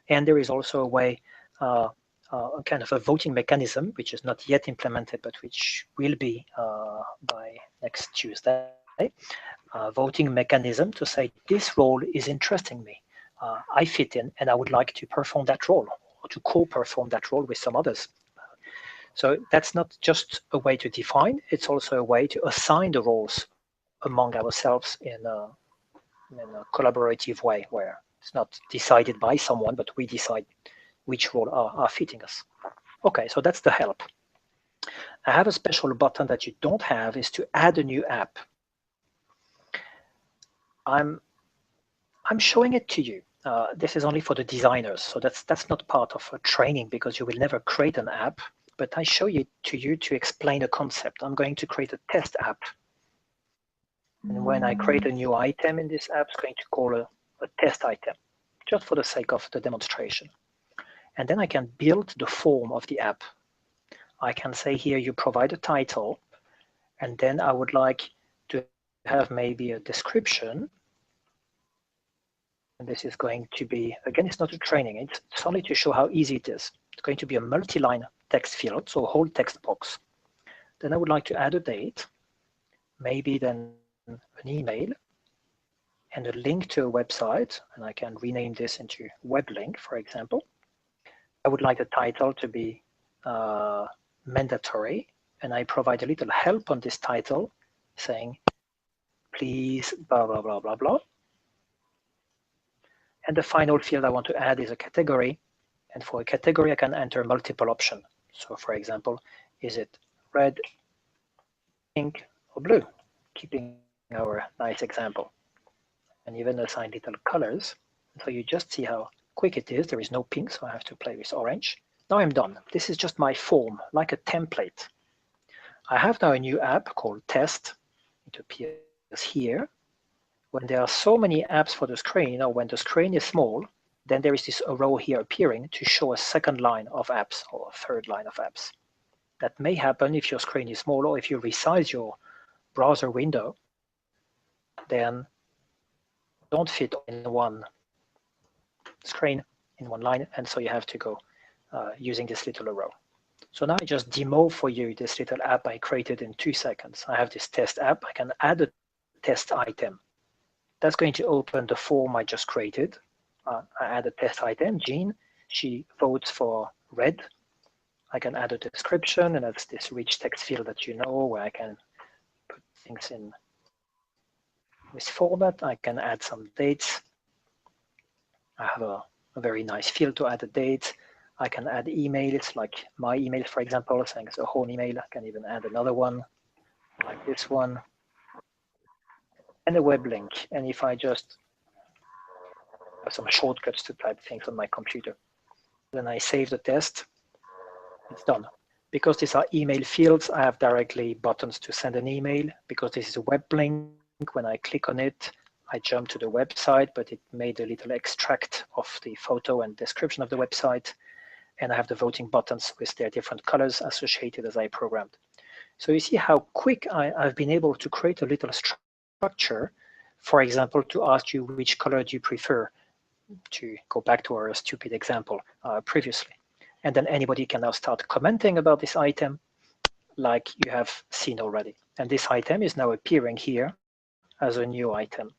[SPEAKER 1] And there is also a way, a kind of a voting mechanism, which is not yet implemented, but which will be by next Tuesday. Voting mechanism to say, this role is interesting me. I fit in and I would like to perform that role, or to co-perform that role with some others. So that's not just a way to define, it's also a way to assign the roles among ourselves in a collaborative way, where it's not decided by someone, but we decide which role are fitting us. Okay, so that's the help. I have a special button that you don't have, is to add a new app. I'm showing it to you. This is only for the designers, so that's not part of a training, because you will never create an app, but I show it to you to explain a concept. I'm going to create a test app. And when I create a new item in this app, it's going to call a test item, just for the sake of the demonstration. And then I can build the form of the app. I can say here, you provide a title, and then I would like to have maybe a description. And this is going to be, again, it's not a training, it's only to show how easy it is. It's going to be a multi-line text field, so a whole text box. Then I would like to add a date, maybe then an email, and a link to a website, and I can rename this into web link, for example. I would like the title to be mandatory, and I provide a little help on this title saying, please, blah, blah, blah, blah, blah. And the final field I want to add is a category. And for a category, I can enter multiple options. So for example, is it red, pink, or blue? Keeping our nice example. And even assign little colors. So you just see how quick it is. There is no pink, so I have to play with orange. Now I'm done. This is just my form, like a template. I have now a new app called Test. It appears here. When there are so many apps for the screen, or when the screen is small, then there is this row here appearing to show a second line of apps or a third line of apps. That may happen if your screen is small, or if you resize your browser window, then don't fit in one screen, in one line, and so you have to go using this little row. So now I just demo for you this little app I created in 2 seconds. I have this test app. I can add a test item. That's going to open the form I just created. I add a test item, Jean. She votes for red. I can add a description, and that's this rich text field that you know, where I can put things in this format. I can add some dates. I have a very nice field to add a date. I can add emails, like my email, for example, saying it's a home email. I can even add another one, like this one, and a web link. And if I just have some shortcuts to type things on my computer, then I save the test, it's done. Because these are email fields, I have directly buttons to send an email. Because this is a web link, when I click on it, I jump to the website, but it made a little extract of the photo and description of the website. And I have the voting buttons with their different colors associated as I programmed. So you see how quick I've been able to create a little structure, for example, to ask you which color do you prefer, to go back to our stupid example previously. And then anybody can now start commenting about this item like you have seen already. And this item is now appearing here as a new item.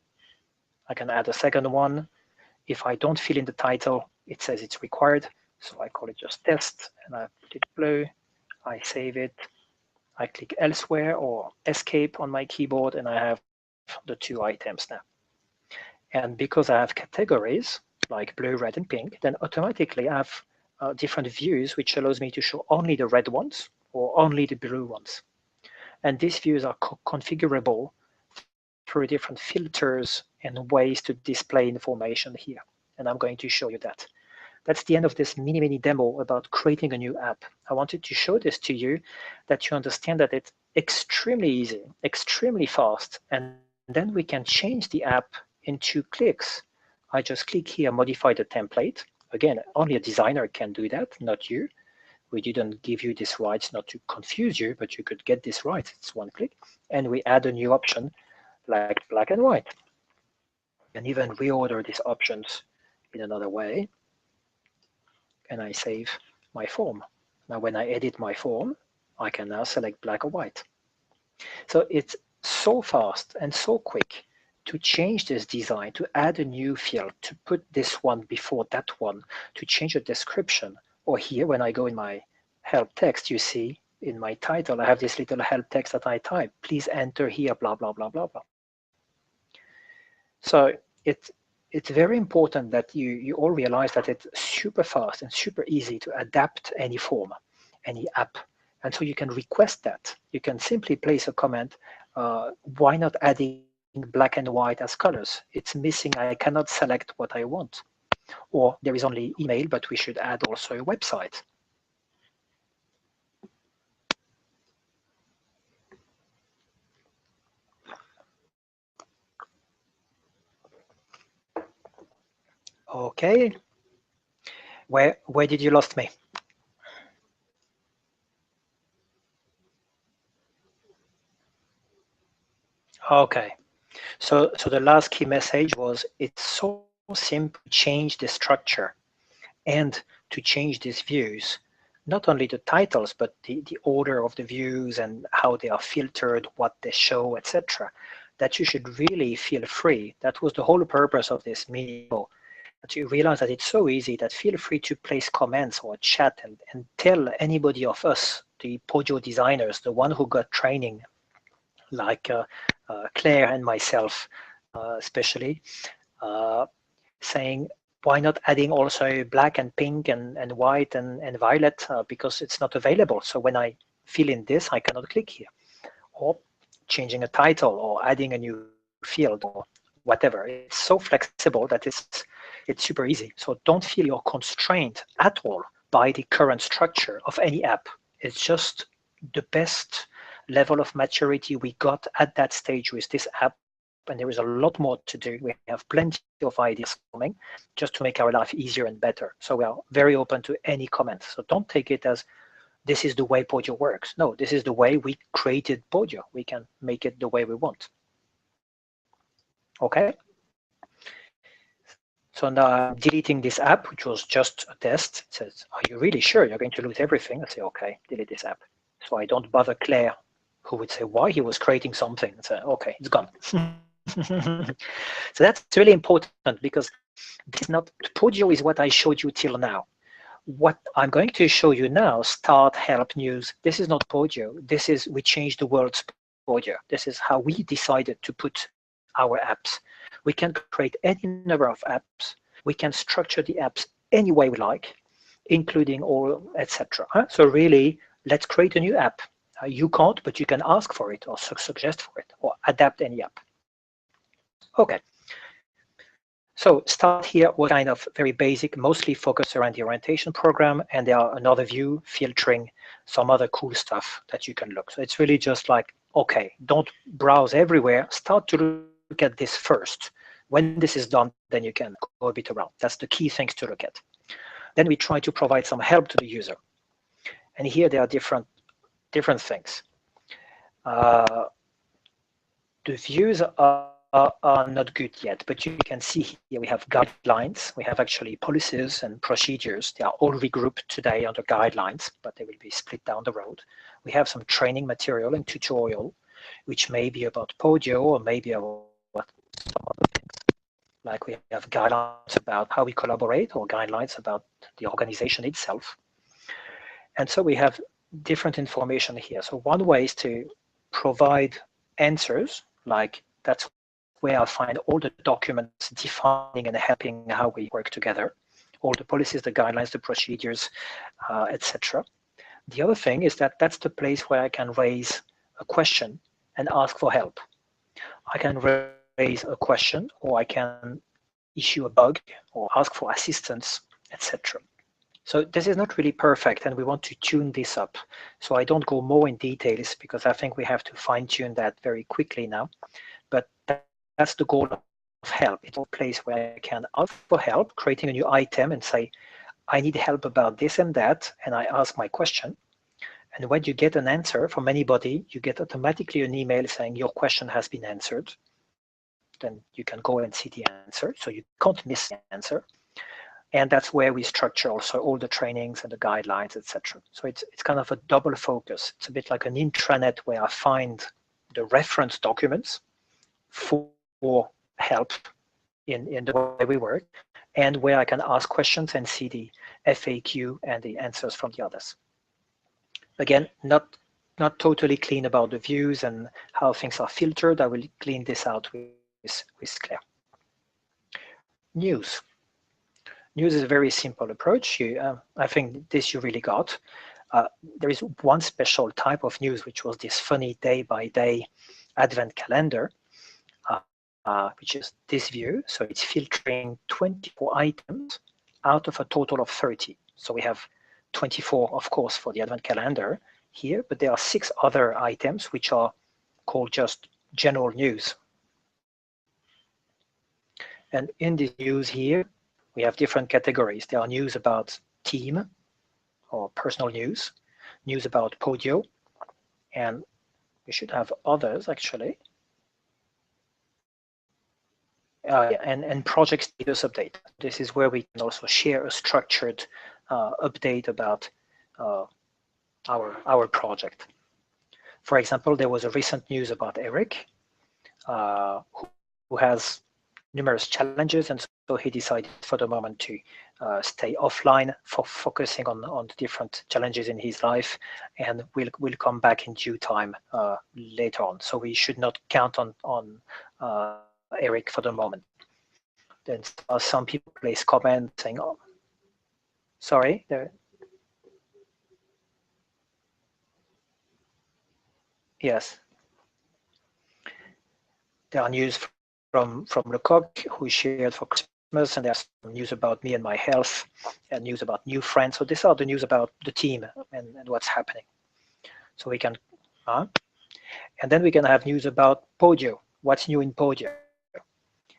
[SPEAKER 1] I can add a second one. If I don't fill in the title, it says it's required. So I call it just test, and I put it blue. I save it. I click elsewhere or escape on my keyboard, and I have the 2 items now. And because I have categories like blue, red, and pink, then automatically I have different views, which allows me to show only the red ones or only the blue ones. And these views are configurable through different filters and ways to display information here. And I'm going to show you that. That's the end of this mini demo about creating a new app. I wanted to show this to you, that you understand that it's extremely easy, extremely fast, and then we can change the app in 2 clicks. I just click here, modify the template. Again, only a designer can do that, not you. We didn't give you this rights not to confuse you, but you could get this right. It's 1 click. And we add a new option like black and white. And even reorder these options in another way. And I save my form. Now, when I edit my form, I can now select black or white. So it's so fast and so quick to change this design, to add a new field, to put this one before that one, to change a description. Or here, when I go in my help text, you see in my title, I have this little help text that I type. Please enter here, blah, blah, blah, blah, blah. So it's very important that you all realize that it's super fast and super easy to adapt any form, any app. And so you can request that. You can simply place a comment, why not adding black and white as colors? It's missing, I cannot select what I want. Or there is only email, but we should add also a website. Okay, where did you lost me? Okay, so the last key message was it's so simple to change the structure and to change these views, not only the titles, but the order of the views and how they are filtered, what they show, etc. That you should really feel free. That was the whole purpose of this mini. you realize that it's so easy that feel free to place comments or chat and tell anybody of us, the Podio designers, the one who got training, like Claire and myself especially, saying, why not adding also black and pink and white and violet, because it's not available. So when I fill in this, I cannot click here. Or changing a title or adding a new field or whatever. It's so flexible that it's super easy. So don't feel you're constrained at all by the current structure of any app. It's just the best level of maturity we got at that stage with this app, and there is a lot more to do. We have plenty of ideas coming just to make our life easier and better. So we are very open to any comments. So don't take it as this is the way Podio works. No, this is the way we created Podio. We can make it the way we want. Okay. So now I'm deleting this app, which was just a test. It says, are you really sure you're going to lose everything? I say, okay, delete this app. So I don't bother Claire, who would say why he was creating something. And say, okay, it's gone. So that's really important, because this is not, Podio is what I showed you till now. What I'm going to show you now, start, help, news, this is not Podio. This is, we changed the words Podio. This is how we decided to put our apps. We can create any number of apps. We can structure the apps any way we like, including all, etc. So really, let's create a new app. You can't, but you can ask for it or suggest for it or adapt any app. Okay. So start here was kind of very basic, mostly focused around the orientation program, and there are another view filtering some other cool stuff that you can look. So it's really just like, okay, don't browse everywhere. Start to look at this first. When this is done, then you can go a bit around. That's the key things to look at. Then we try to provide some help to the user. And here there are different things. The views are not good yet, but you can see here we have guidelines. We have actually policies and procedures. They are all regrouped today under guidelines, but they will be split down the road. We have some training material and tutorial, which may be about Podio or maybe about some other things. Like we have guidelines about how we collaborate or guidelines about the organization itself. And so we have different information here. So one way is to provide answers, like that's where I find all the documents defining and helping how we work together, all the policies, the guidelines, the procedures, etc. The other thing is that that's the place where I can raise a question and ask for help. I can raise a question, or I can issue a bug or ask for assistance, etc. So this is not really perfect, and we want to tune this up. So I don't go more in details because I think we have to fine tune that very quickly now. But that's the goal of help. It's a place where I can ask for help, creating a new item and say, I need help about this and that, and I ask my question. And when you get an answer from anybody, you get automatically an email saying your question has been answered. Then you can go and see the answer, so you can't miss the answer. And that's where we structure also all the trainings and the guidelines, etc. So it's kind of a double focus. It's a bit like an intranet where I find the reference documents for help in the way we work, and where I can ask questions and see the FAQ and the answers from the others. Again, not totally clean about the views and how things are filtered. I will clean this out with Claire. News. News is a very simple approach. I think this you really got. There is one special type of news, which was this funny day-by-day advent calendar, which is this view. So it's filtering 24 items out of a total of 30. So we have 24, of course, for the advent calendar here, but there are 6 other items which are called just general news. And in this news here, we have different categories. There are news about team or personal news, news about Podio, and we should have others actually. And project status update. This is where we can also share a structured update about our project. For example, there was a recent news about Eric, who has numerous challenges, and so So he decided for the moment to stay offline for focusing on the different challenges in his life, and will come back in due time later on. So we should not count on Eric for the moment. Then some people place comments saying, "Oh, sorry, yes, there are news from Lecoq who shared for Christmas, and there's some news about me and my health, and news about new friends. So these are the news about the team and what's happening. So we can, and then we can have news about Podio. What's new in Podio?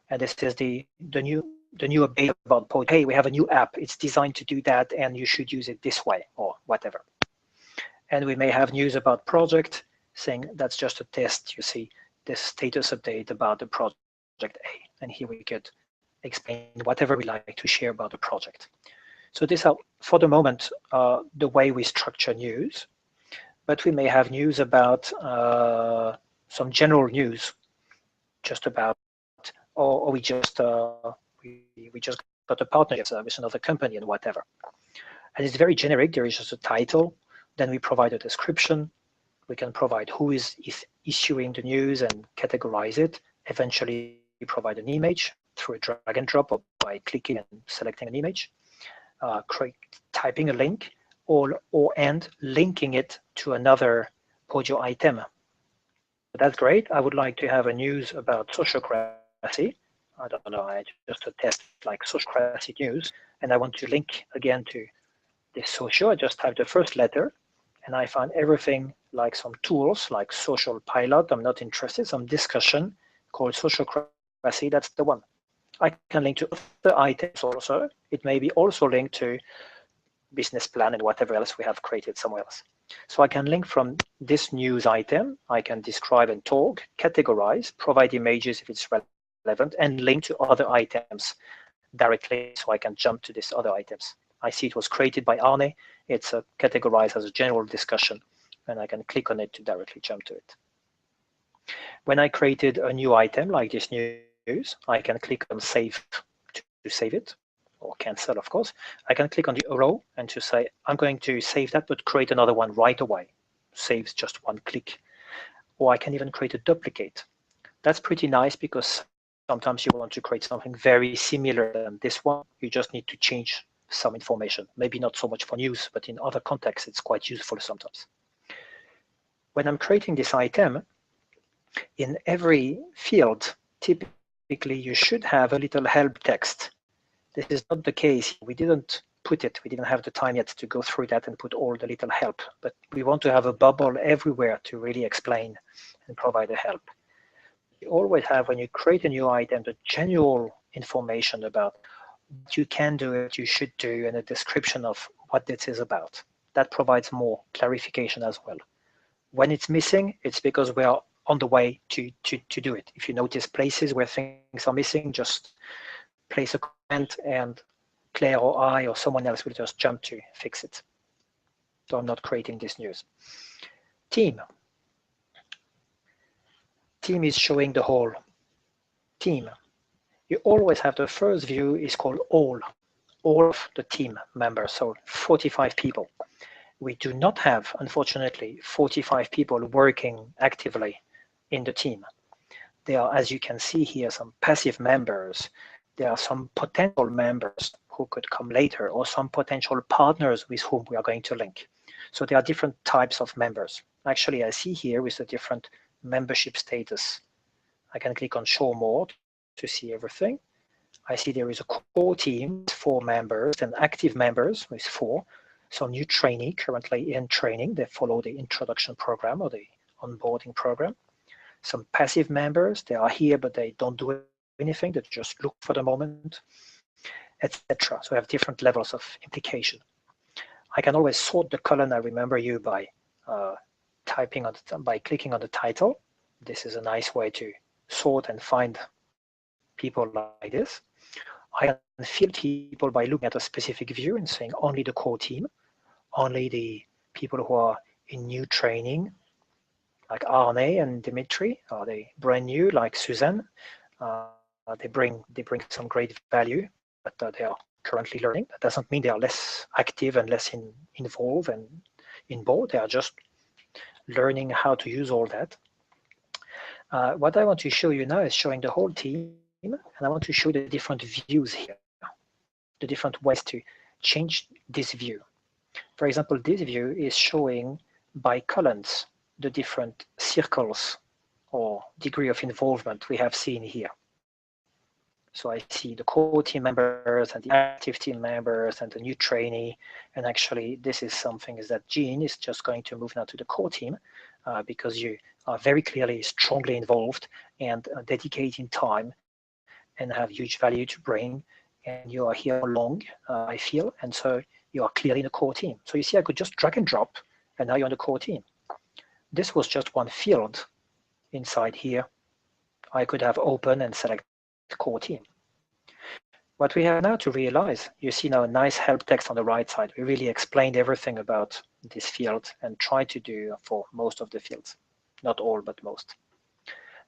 [SPEAKER 1] And this is the new update about Podio. Hey, we have a new app. It's designed to do that, and you should use it this way or whatever. And we may have news about project, saying that's just a test. You see this status update about the project A, and here we could explain whatever we like to share about the project. So these are, for the moment, the way we structure news. But we may have news about some general news, just about, or we just got a partnership with another company and whatever. And it's very generic. There is just a title. Then we provide a description. We can provide who is issuing the news and categorize it. Eventually provide an image through a drag and drop or by clicking and selecting an image, typing a link, or linking it to another Podio item. That's great. I would like to have a news about sociocracy. I don't know, I just a test like sociocracy news, and I want to link again to this socio. I just type the first letter, and I find everything like some tools like social pilot. I'm not interested. Some discussion called sociocracy. That's the one. I can link to other items also. It may be also linked to business plan and whatever else we have created somewhere else. So I can link from this news item. I can describe and talk, categorize, provide images if it's relevant, and link to other items directly so I can jump to these other items. I see it was created by Arne. It's categorized as a general discussion, and I can click on it to directly jump to it. When I created a new item like this news, I can click on save to save it, or cancel, of course. I can click on the arrow and to say, I'm going to save that, but create another one right away. Saves just one click. Or I can even create a duplicate. That's pretty nice because sometimes you want to create something very similar than this one. You just need to change some information. Maybe not so much for news, but in other contexts, it's quite useful sometimes. When I'm creating this item, in every field, typically you should have a little help text. This is not the case. We didn't put it. We didn't have the time yet to go through that and put all the little help. But we want to have a bubble everywhere to really explain and provide the help. You always have, when you create a new item, the general information about what you can do, what you should do, and a description of what this is about. That provides more clarification as well. When it's missing, it's because we are on the way to do it. If you notice places where things are missing, just place a comment and Claire or I or someone else will just jump to fix it. So I'm not creating this news. Team. Team is showing the whole team. You always have the first view is called all of the team members, so 45 people. We do not have, unfortunately, 45 people working actively in the team. There are, as you can see here, some passive members. There are some potential members who could come later, or some potential partners with whom we are going to link. So there are different types of members. Actually, I see here with the different membership status. I can click on show more to see everything. I see there is a core team with 4 members and active members with 4. So new trainee currently in training. They follow the introduction program or the onboarding program. Some passive members, they are here, but they don't do anything. They just look for the moment, etc. So we have different levels of implication. I can always sort the column. I remember you by by clicking on the title. This is a nice way to sort and find people like this. I can filter people by looking at a specific view and saying only the core team, only the people who are in new training, like Arne and Dimitri. Are they brand new, like Suzanne? they bring some great value, but they are currently learning. That doesn't mean they are less active and less involved and involved. They are just learning how to use all that. What I want to show you now is showing the whole team, and I want to show the different views here, the different ways to change this view. For example, this view is showing by columns the different circles or degree of involvement we have seen here. So I see the core team members and the active team members and the new trainee. And actually, this is something is that Jean is just going to move now to the core team because you are very clearly strongly involved and dedicating time and have huge value to bring. And you are here long, I feel. And so you are clearly in the core team. So you see, I could just drag and drop, and now you're on the core team. This was just one field inside here. I could have open and select core team. What we have now to realize, you see now a nice help text on the right side. We really explained everything about this field and tried to do for most of the fields. Not all, but most.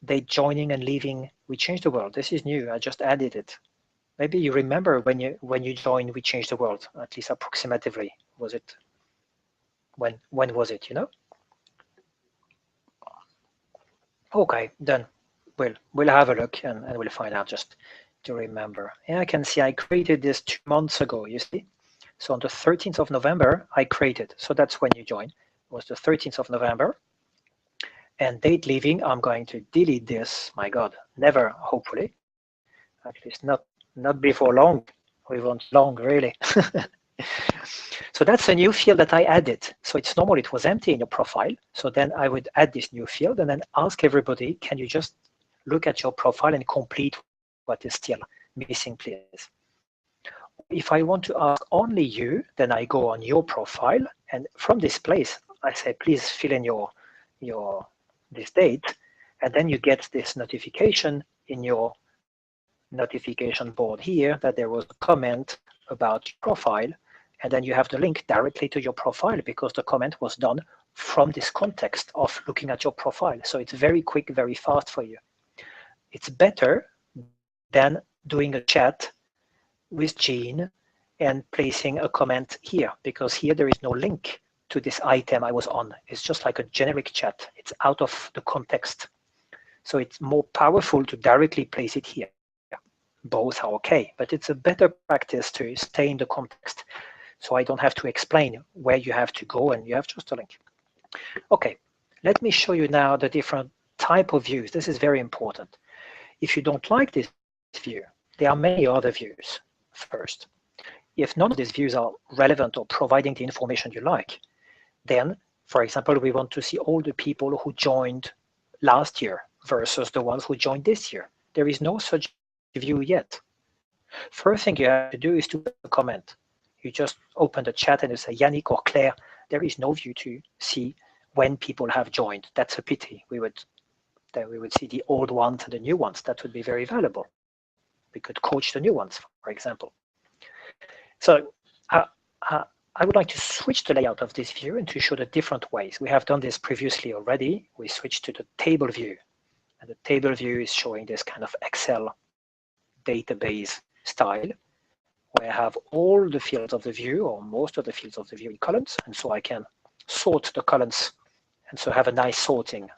[SPEAKER 1] They joining and leaving, we changed the world. This is new, I just added it. Maybe you remember when you joined, we changed the world, at least approximatively. Was it, when was it, you know? Okay, then we'll have a look and we'll find out just to remember. And I can see I created this 2 months ago, you see? So on the 13th of November, I created. So that's when you join. It was the 13th of November. And date leaving, I'm going to delete this. My God, never, hopefully. At least not before long. We want long, really. So that's a new field that I added. So it's normal, it was empty in your profile. So then I would add this new field and then ask everybody, can you just look at your profile and complete what is still missing, please? If I want to ask only you, then I go on your profile, and from this place, I say, please fill in this date, and then you get this notification in your notification board here that there was a comment about your profile, and then you have the link directly to your profile because the comment was done from this context of looking at your profile. So it's very quick, very fast for you. It's better than doing a chat with Jean and placing a comment here, because here there is no link to this item I was on. It's just like a generic chat. It's out of the context. So it's more powerful to directly place it here. Both are okay, but it's a better practice to stay in the context. So I don't have to explain where you have to go and you have just a link. Okay, let me show you now the different type of views. This is very important. If you don't like this view, there are many other views first. If none of these views are relevant or providing the information you like, then, for example, we want to see all the people who joined last year versus the ones who joined this year. There is no such view yet. First thing you have to do is to put a comment. You just open the chat and you say, Yannick or Claire, there is no view to see when people have joined. That's a pity. Then we would see the old ones and the new ones. That would be very valuable. We could coach the new ones, for example. So I would like to switch the layout of this view and to show the different ways. We have done this previously already. We switched to the table view. And the table view is showing this kind of Excel database style, where I have all the fields of the view, or most of the fields of the view in columns. And so I can sort the columns and so have a nice sorting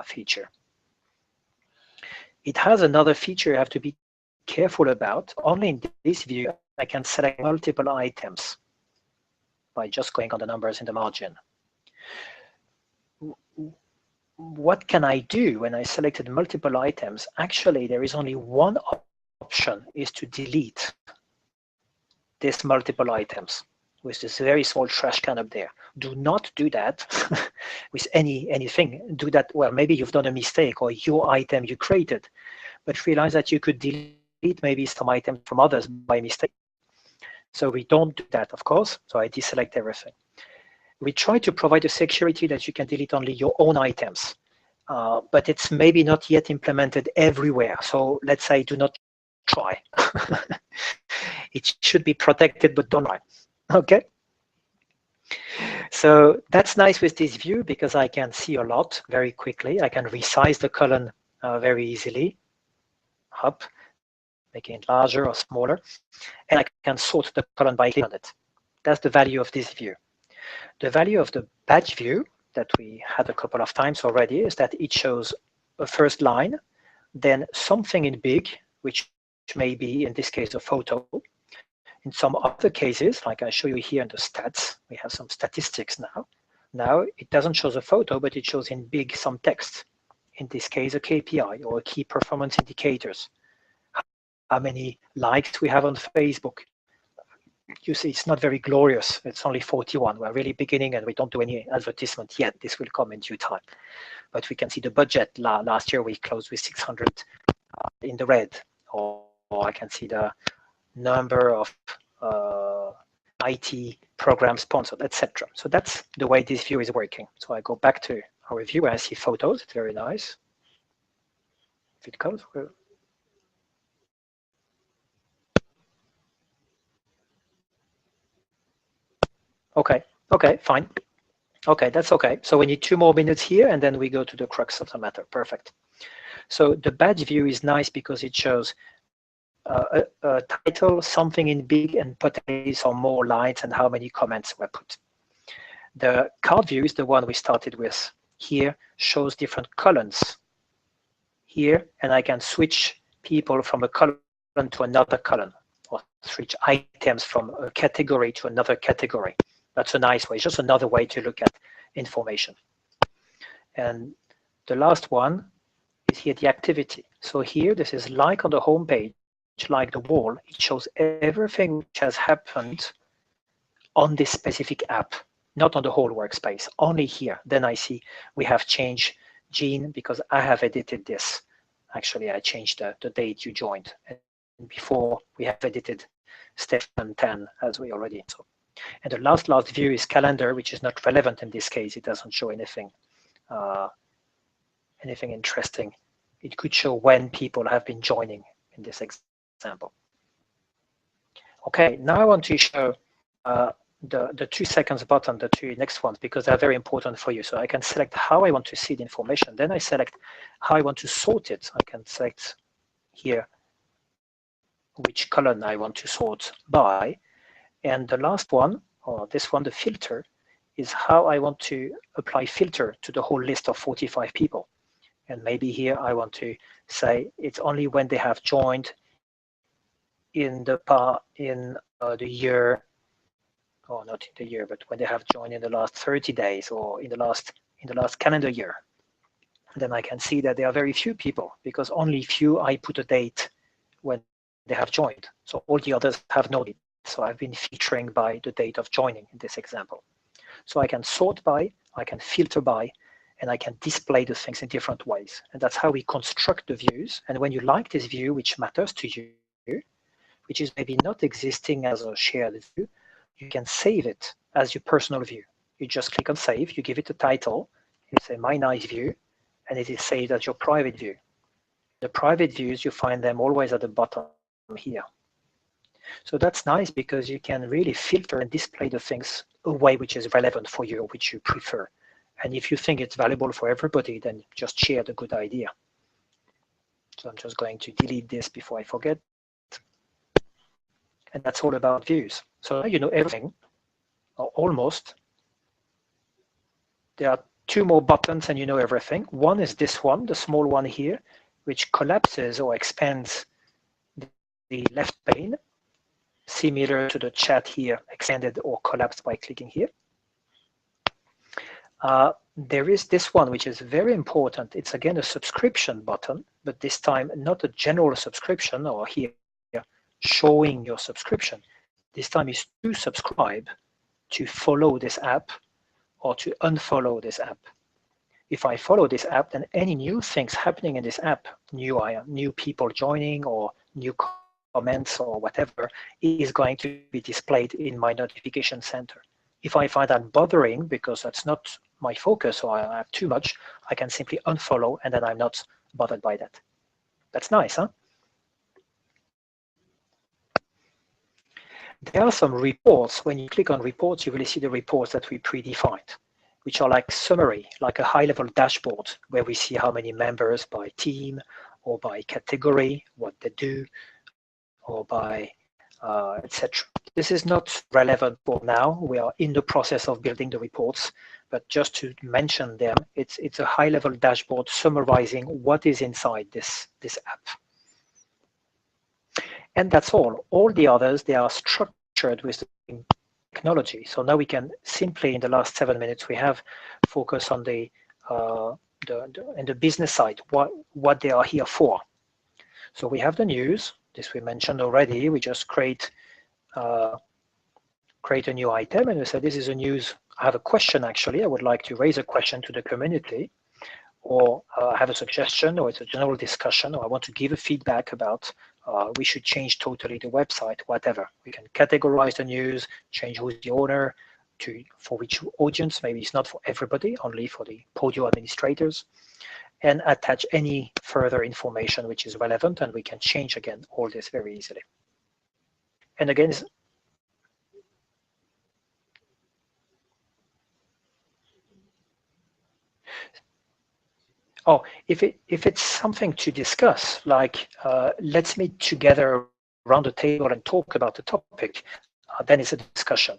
[SPEAKER 1] feature. It has another feature you have to be careful about. Only in this view, I can select multiple items by just going on the numbers in the margin. What can I do when I selected multiple items? Actually, there is only one option, is to delete these multiple items with this very small trash can up there. Do not do that with anything. Do that, well, maybe you've done a mistake or your item you created, but realize that you could delete maybe some items from others by mistake. So we don't do that, of course. So I deselect everything. We try to provide a security that you can delete only your own items, but it's maybe not yet implemented everywhere. So let's say do not try. It should be protected, but don't try. Okay. So that's nice with this view because I can see a lot very quickly. I can resize the column very easily. Up. making it larger or smaller, and I can sort the column by clicking on it. That's the value of this view. The value of the badge view that we had a couple of times already is that it shows a first line, then something in big, which may be, in this case, a photo. In some other cases, like I show you here in the stats, we have some statistics now. Now it doesn't show a photo, but it shows in big some text. In this case, a KPI or a key performance indicators. How many likes we have on Facebook. You see, it's not very glorious. It's only 41. We're really beginning and we don't do any advertisement yet. This will come in due time. But we can see the budget. Last year we closed with 600 in the red. Or I can see the number of IT program sponsored, etc. So that's the way this view is working. So I go back to our view. I see photos. It's very nice. If it comes. Okay, fine. Okay, that's okay. So we need 2 more minutes here, and then we go to the crux of the matter. Perfect. So the badge view is nice because it shows a title, something in big, and potentially some more lines and how many comments were put. The card view is the one we started with. Here shows different columns here, and I can switch people from a column to another column, or switch items from a category to another category. That's a nice way, just another way to look at information. And the last one is here the activity. So here, this is like on the home page, like the wall, it shows everything which has happened on this specific app, not on the whole workspace, only here. Then I see we have changed Jean because I have edited this. Actually, I changed the date you joined. And before we have edited Stefan 10 as we already saw. And the last view is calendar, which is not relevant in this case. It doesn't show anything interesting. It could show when people have been joining in this example. Okay, now I want to show the 2 seconds button, the 2 next ones, because they're very important for you. So I can select how I want to see the information. Then I select how I want to sort it. I can select here which column I want to sort by. And the last one, or this one, the filter, is how I want to apply filter to the whole list of 45 people. And maybe here I want to say it's only when they have joined in the year, or not in the year, but when they have joined in the last 30 days or in the last calendar year. Then I can see that there are very few people because only few I put a date when they have joined. So all the others have no date. So I've been featuring by the date of joining in this example. So I can sort by, I can filter by, and I can display the things in different ways. And that's how we construct the views. And when you like this view, which matters to you, which is maybe not existing as a shared view, you can save it as your personal view. You just click on save, you give it a title, you say my nice view, and it is saved as your private view. The private views, you find them always at the bottom here. So that's nice because you can really filter and display the things a way which is relevant for you, or which you prefer. And if you think it's valuable for everybody, then just share the good idea. So I'm just going to delete this before I forget. And that's all about views. So now you know everything, or almost. There are 2 more buttons and you know everything. One is this one, the small one here, which collapses or expands the left pane, similar to the chat here, extended or collapsed by clicking here. There is this one, which is very important. It's again a subscription button, but this time not a general subscription or here showing your subscription. This time is to subscribe, to follow this app, or to unfollow this app. If I follow this app, then any new things happening in this app, new people joining or new comments or whatever, is going to be displayed in my notification center. If I find that bothering because that's not my focus or I have too much, I can simply unfollow and then I'm not bothered by that. That's nice, huh? There are some reports. When you click on reports, you will see the reports that we predefined, which are like summary, like a high-level dashboard where we see how many members by team or by category, what they do, or by etc. This is not relevant for now. We are in the process of building the reports, but just to mention them, it's a high-level dashboard summarizing what is inside this app. And that's all. All the others, they are structured with the technology. So now we can simply, in the last 7 minutes, we have focus on the business side, what they are here for. So we have the news. This we mentioned already. We just create a new item, and we say this is a news. I have a question, actually. I would like to raise a question to the community, or I have a suggestion, or it's a general discussion, or I want to give a feedback about we should change totally the website, whatever. We can categorize the news, change who's the owner, for which audience. Maybe it's not for everybody, only for the Podio administrators, and attach any further information which is relevant, and we can change again all this very easily. And again, if it's something to discuss, like let's meet together around the table and talk about the topic, then it's a discussion.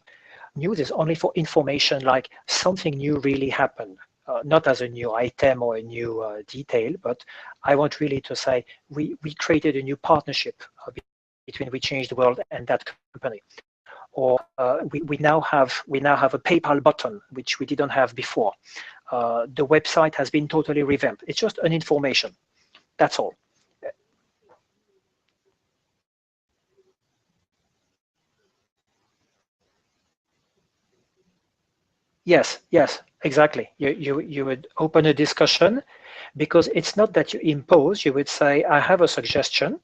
[SPEAKER 1] News is only for information, like something new really happened, not as a new item or a new detail, but I want really to say we created a new partnership between We Change the World and that company. Or we now have a PayPal button, which we didn't have before. The website has been totally revamped. It's just an information. That's all. Yes, exactly. You would open a discussion, because it's not that you impose. You would say, I have a suggestion.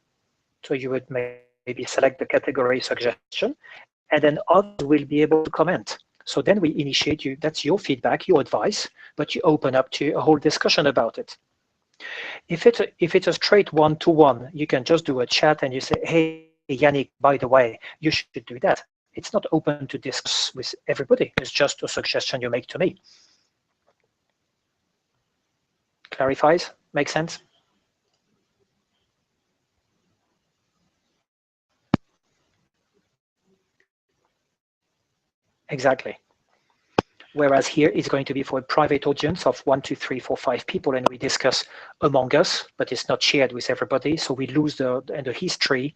[SPEAKER 1] So you would maybe select the category suggestion, and then others will be able to comment. So then we initiate you. That's your feedback, your advice, but you open up to a whole discussion about it. If it's a straight one-to-one, you can just do a chat and you say, hey, Yannick, by the way, you should do that. It's not open to discuss with everybody. It's just a suggestion you make to me. Clarifies? Makes sense? Exactly. Whereas here it's going to be for a private audience of 1, 2, 3, 4, 5 people, and we discuss among us, but it's not shared with everybody. So we lose the history,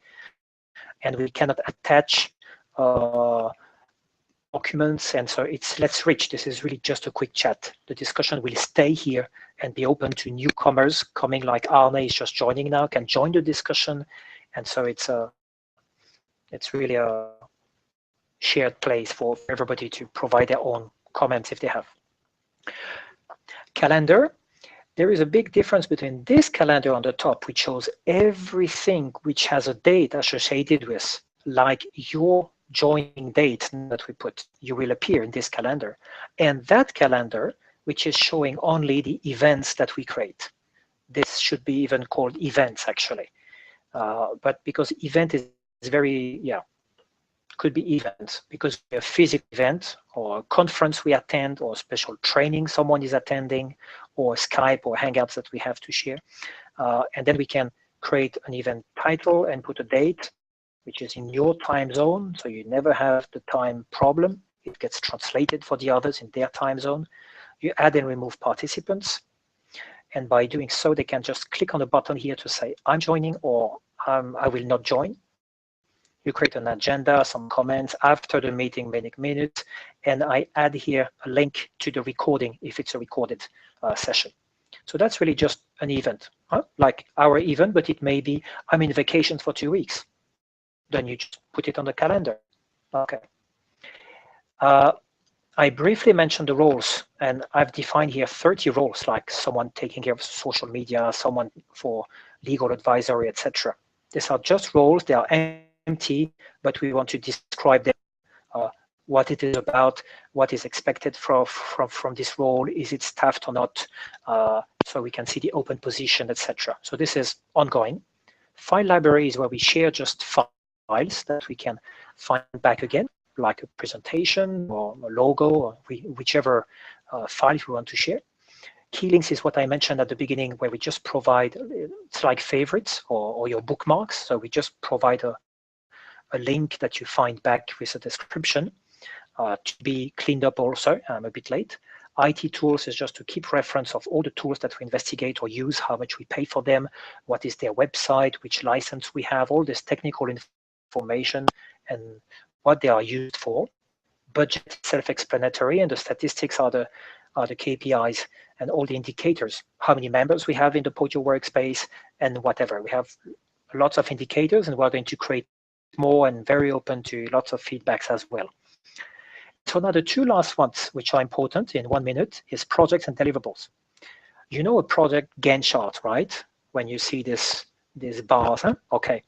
[SPEAKER 1] and we cannot attach documents. And so it's less rich. This is really just a quick chat. The discussion will stay here and be open to newcomers coming, like Arne is just joining now, can join the discussion. And so it's really a shared place for everybody to provide their own comments if they have. Calendar. There is a big difference between this calendar on the top, which shows everything which has a date associated with, like your joining date that we put, you will appear in this calendar, and that calendar, which is showing only the events that we create. This should be even called events, actually. But because event is very, could be events, because a physical event or a conference we attend, or special training someone is attending, or Skype or Hangouts that we have to share. And then we can create an event title and put a date, which is in your time zone, so you never have the time problem. It gets translated for the others in their time zone. You add and remove participants, and by doing so, they can just click on the button here to say, I'm joining, or I will not join. You create an agenda, some comments after the meeting, many minutes, and I add here a link to the recording if it's a recorded session. So that's really just an event, like our event, but it may be I'm in vacation for 2 weeks. Then you just put it on the calendar. Okay. I briefly mentioned the roles, and I've defined here 30 roles, like someone taking care of social media, someone for legal advisory, etc. These are just roles. They are empty, but we want to describe them, what it is about, what is expected from this role, is it staffed or not, so we can see the open position, etc. So this is ongoing. File library is where we share just files that we can find back again, like a presentation or a logo, or whichever file we want to share. Key links is what I mentioned at the beginning, where we just provide, it's like favorites or your bookmarks. So we just provide a a link that you find back with a description to be cleaned up also. I'm a bit late. IT tools is just to keep reference of all the tools that we investigate or use, how much we pay for them, what is their website, which license we have, all this technical information and what they are used for. Budget is self-explanatory, and the statistics are the KPIs and all the indicators, how many members we have in the Podio workspace and whatever. We have lots of indicators, and we're going to create more and very open to lots of feedbacks as well. So now the two last ones, which are important in 1 minute, is projects and deliverables. You know a project Gantt chart, right? When you see this bars, huh? Okay.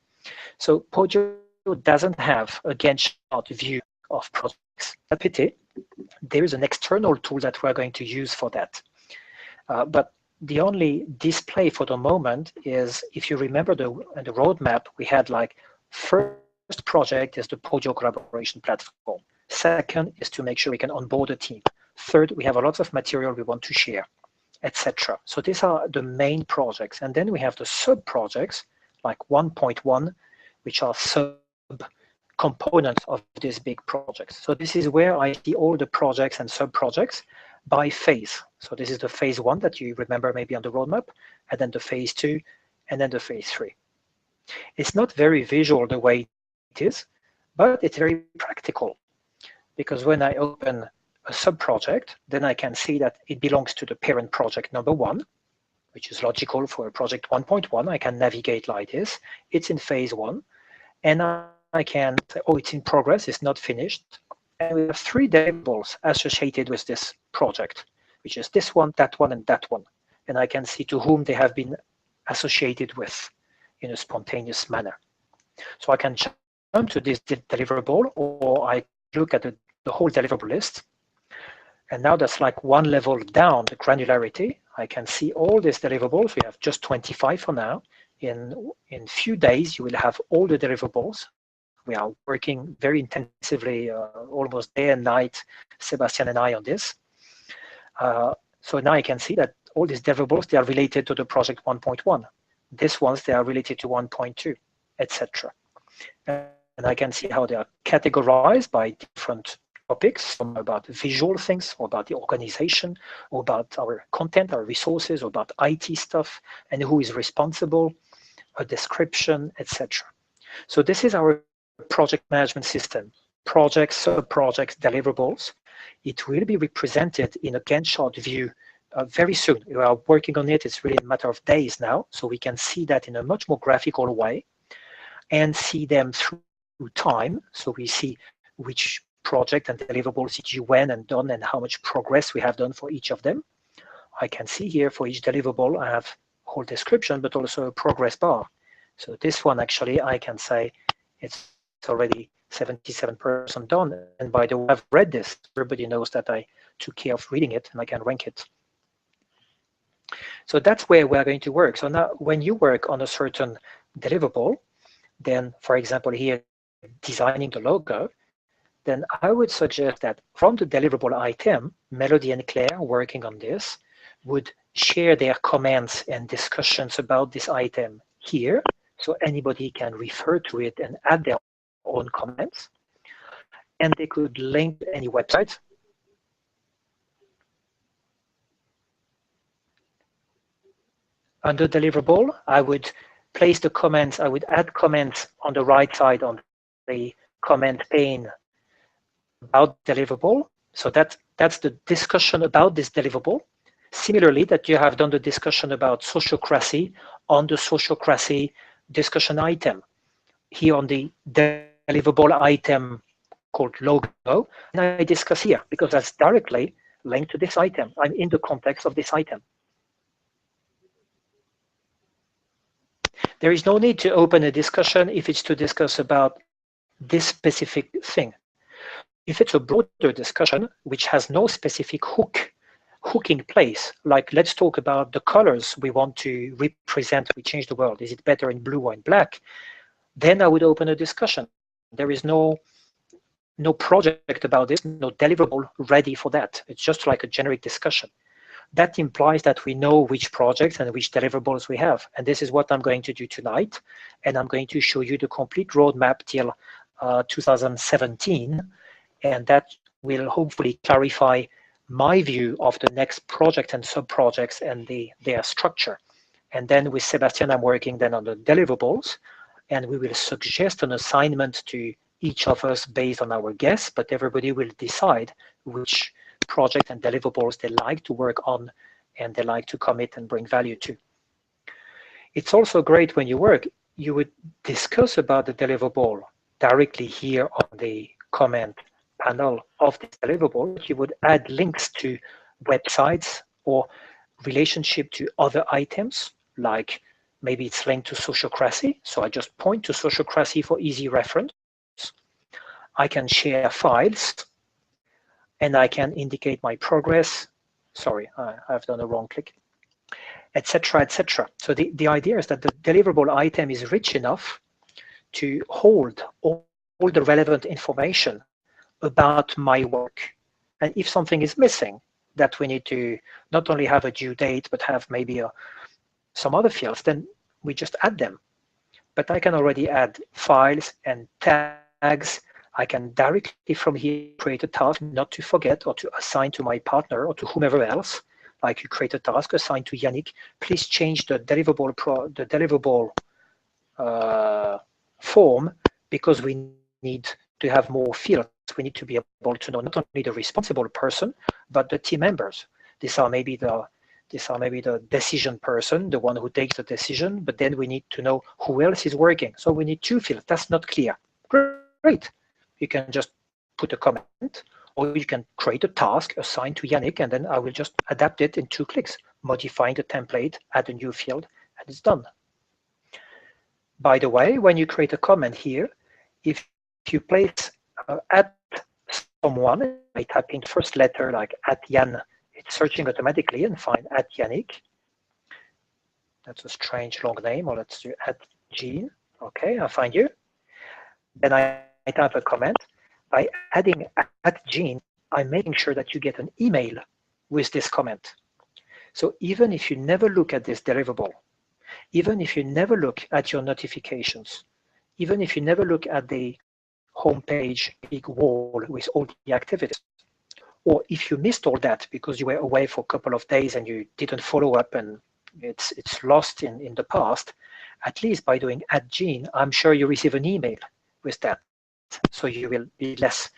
[SPEAKER 1] So Podio doesn't have a Gantt chart view of projects. That's a pity. There is an external tool that we're going to use for that. But the only display for the moment is, if you remember the roadmap, we had like first project is the Podio collaboration platform. Second is to make sure we can onboard a team. Third, we have a lot of material we want to share, etc. So these are the main projects. And then we have the sub-projects, like 1.1, which are sub-components of these big projects. So this is where I see all the projects and sub-projects by phase. So this is the phase 1 that you remember maybe on the roadmap, and then the phase 2, and then the phase 3. It's not very visual the way it is, but it's very practical. Because when I open a sub-project, then I can see that it belongs to the parent project number 1, which is logical for a project 1.1. I can navigate like this. It's in phase 1. And I can say, oh, it's in progress, it's not finished. And we have 3 deliverables associated with this project, which is this one, that one, and that one. And I can see to whom they have been associated with in a spontaneous manner. So I can jump to this deliverable, or I look at the whole deliverable list. And now that's like one level down the granularity. I can see all these deliverables. We have just 25 for now. In few days, you will have all the deliverables. We are working very intensively, almost day and night, Sebastian and I, on this. So now I can see that all these deliverables, they are related to the project 1.1. These ones, they are related to 1.2, etc. And I can see how they are categorized by different topics, some about visual things, or about the organization, or about our content, our resources, or about IT stuff, and who is responsible, a description, etc. So this is our project management system. Projects, sub-projects, deliverables. It will be represented in a Gantt chart view very soon. We are working on it. It's really a matter of days now, so we can see that in a much more graphical way and see them through time. So we see which project and deliverables did you when and done, and how much progress we have done for each of them. I can see here for each deliverable, I have whole description, but also a progress bar. So this one, actually, I can say it's already 77% done. And by the way, I've read this. Everybody knows that I took care of reading it, and I can rank it. So that's where we're going to work. So now when you work on a certain deliverable, then, for example, here, designing the logo, then I would suggest that from the deliverable item, Melody and Claire, working on this, would share their comments and discussions about this item here, so anybody can refer to it and add their own comments. And they could link any website. Under deliverable, I would place the comments, I would add comments on the right side on the comment pane about deliverable. So that's the discussion about this deliverable. Similarly, that you have done the discussion about sociocracy on the sociocracy discussion item. Here on the deliverable item called logo, and I discuss here because that's directly linked to this item. I'm in the context of this item. There is no need to open a discussion if it's to discuss about this specific thing. If it's a broader discussion, which has no specific hooking place, like let's talk about the colors we want to represent, we change the world, is it better in blue or in black? Then I would open a discussion. There is no project about this, no deliverable ready for that. It's just like a generic discussion. That implies that we know which projects and which deliverables we have. And this is what I'm going to do tonight. And I'm going to show you the complete roadmap till 2017, and that will hopefully clarify my view of the next project and sub-projects and their structure. And then with Sebastian, I'm working then on the deliverables, and we will suggest an assignment to each of us based on our guess, but everybody will decide which project and deliverables they like to work on and they like to commit and bring value to. It's also great when you work, you would discuss about the deliverable directly here on the comment panel of this deliverable. You would add links to websites or relationship to other items, like maybe it's linked to Sociocracy. So I just point to Sociocracy for easy reference. I can share files and I can indicate my progress. Sorry, I've done a wrong click, etc., etc. So the idea is that the deliverable item is rich enough to hold all the relevant information about my work. And if something is missing, that we need to not only have a due date, but have maybe some other fields, then we just add them. But I can already add files and tags. I can directly from here create a task not to forget or to assign to my partner or to whomever else. Like you create a task assigned to Yannick. Please change the deliverable form because we need to have more fields. We need to be able to know not only the responsible person, but the team members. These are maybe the decision person, the one who takes the decision, but then we need to know who else is working. So we need 2 fields. That's not clear. Great. You can just put a comment, or you can create a task assigned to Yannick, and then I will just adapt it in 2 clicks, modifying the template, add a new field, and it's done. By the way, when you create a comment here, if you place at someone, I type in first letter like at Yann, it's searching automatically and find at Yannick. That's a strange long name, or let's do at Jean. Okay, I find you. Then I type a comment. By adding at Jean, I'm making sure that you get an email with this comment. So even if you never look at this deliverable, even if you never look at your notifications, even if you never look at the homepage big wall with all the activities, or if you missed all that because you were away for a couple of days and you didn't follow up and it's lost in the past, at least by doing @Jean, I'm sure you receive an email with that. So you will be less,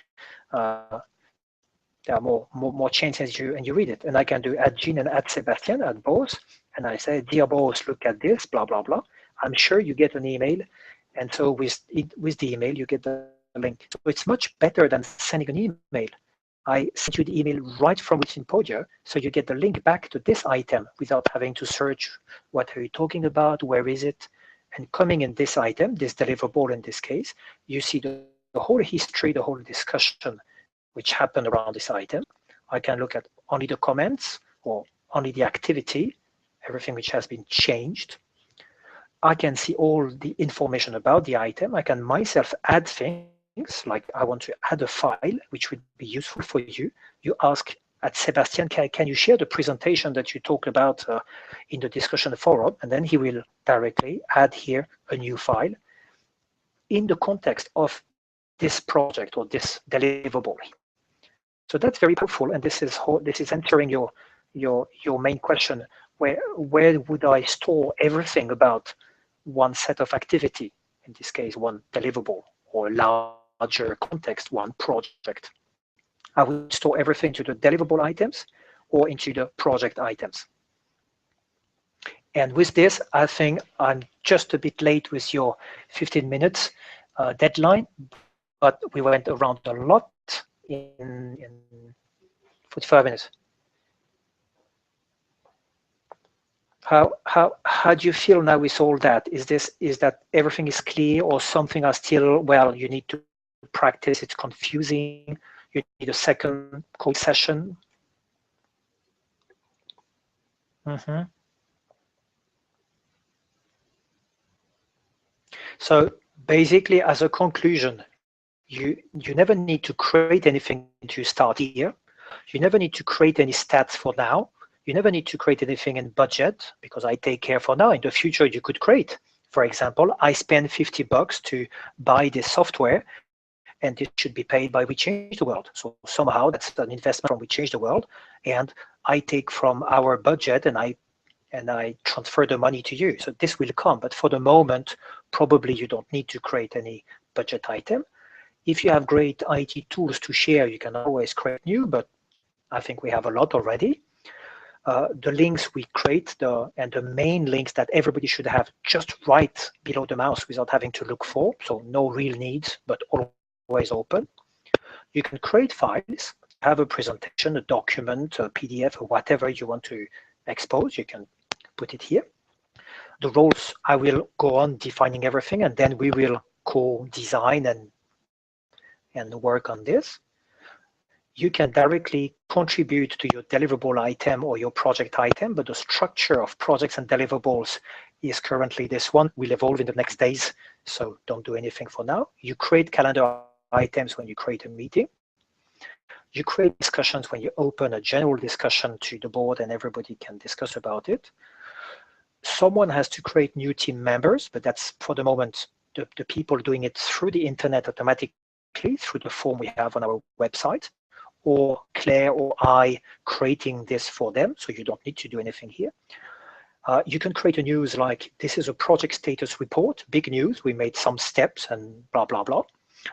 [SPEAKER 1] there are more chances and you read it. And I can do @Jean and @Sebastian at both. And I say, dear boss, look at this, blah, blah, blah. I'm sure you get an email. And so with the email, you get the link. So it's much better than sending an email. I sent you the email right from within Podio, so you get the link back to this item without having to search what are you talking about, where is it? And coming in this item, this deliverable in this case, you see the whole history, the whole discussion which happened around this item. I can look at only the comments or only the activity, everything which has been changed. I can see all the information about the item. I can myself add things, like I want to add a file, which would be useful for you. You ask at Sebastian, can you share the presentation that you talked about in the discussion forum? And then he will directly add here a new file in the context of this project or this deliverable. So that's very powerful, and this is answering your main question: where would I store everything about one set of activity? In this case, one deliverable, or a larger context, one project. I would store everything to the deliverable items or into the project items. And with this, I think I'm just a bit late with your 15 minutes deadline, but we went around a lot in 45 minutes. How do you feel now with all that? Is that everything is clear, or something are still, well, you need to practice, it's confusing, you need a second code session? Mm-hmm. So basically, as a conclusion, you never need to create anything to start here. You never need to create any stats for now. You never need to create anything in budget, because I take care for now. In the future, you could create. For example, I spend $50 to buy this software, and this should be paid by We Change the World. So somehow that's an investment from We Change the World, and I take from our budget and I transfer the money to you. So this will come, but for the moment, probably you don't need to create any budget item. If you have great IT tools to share, you can always create new, but I think we have a lot already. The links we create, and the main links that everybody should have just right below the mouse without having to look for, so no real needs, but always open. You can create files, have a presentation, a document, a PDF, or whatever you want to expose, you can put it here. The roles, I will go on defining everything, and then we will co-design and work on this. You can directly contribute to your deliverable item or your project item, but the structure of projects and deliverables is currently this one, will evolve in the next days, so don't do anything for now. You create calendar items when you create a meeting. You create discussions when you open a general discussion to the board and everybody can discuss about it. Someone has to create new team members, but that's for the moment the people doing it through the internet automatically through the form we have on our website, or Claire or I creating this for them, so you don't need to do anything here. You can create a news like, this is a project status report, big news, we made some steps and blah, blah, blah.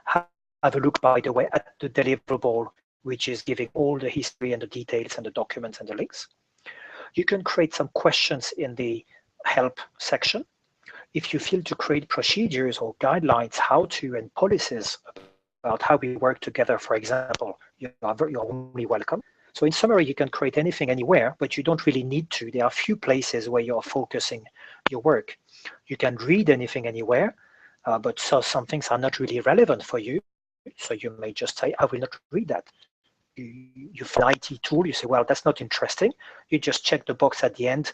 [SPEAKER 1] Have a look, by the way, at the deliverable, which is giving all the history and the details and the documents and the links. You can create some questions in the help section. If you feel to create procedures or guidelines, how to, and policies about how we work together, for example, you're only welcome. So in summary, you can create anything anywhere, but you don't really need to. There are a few places where you're focusing your work. You can read anything anywhere, but so some things are not really relevant for you. So you may just say, I will not read that. You find an IT tool, you say, well, that's not interesting. You just check the box at the end.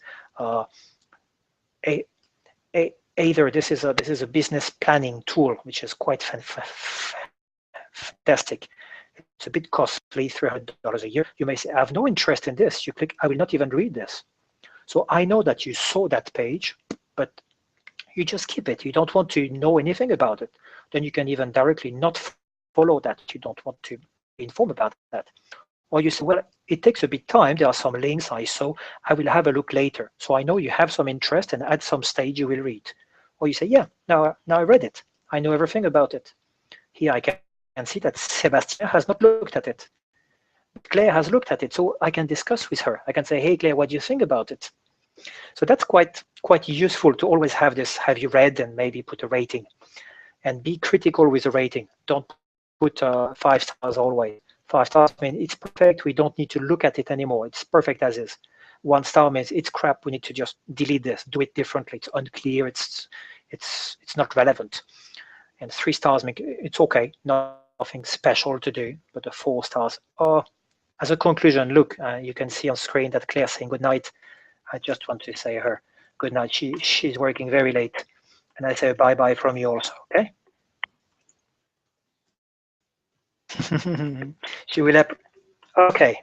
[SPEAKER 1] Either this is a business planning tool, which is quite fantastic. It's a bit costly, $300 a year. You may say, I have no interest in this. You click, I will not even read this. So I know that you saw that page, but you just keep it. You don't want to know anything about it. Then you can even directly not follow that. You don't want to be informed about that. Or you say, well, it takes a bit time. There are some links I saw. I will have a look later. So I know you have some interest, and at some stage you will read. Or you say, yeah, now I read it. I know everything about it. Here I can see that Sebastian has not looked at it. Claire has looked at it, so I can discuss with her. I can say, hey, Claire, what do you think about it? So that's quite useful to always have this, have you read, and maybe put a rating. And be critical with the rating. Don't put 5 stars always. 5 stars means it's perfect, we don't need to look at it anymore. It's perfect as is. 1 star means it's crap, we need to just delete this, do it differently. It's unclear, it's not relevant. And 3 stars mean it's okay, nothing special to do, but the 4 stars. As a conclusion, look, you can see on screen that Claire's saying good night. I just want to say her good night. She's working very late, and I say bye-bye from you also, okay? She will have, okay.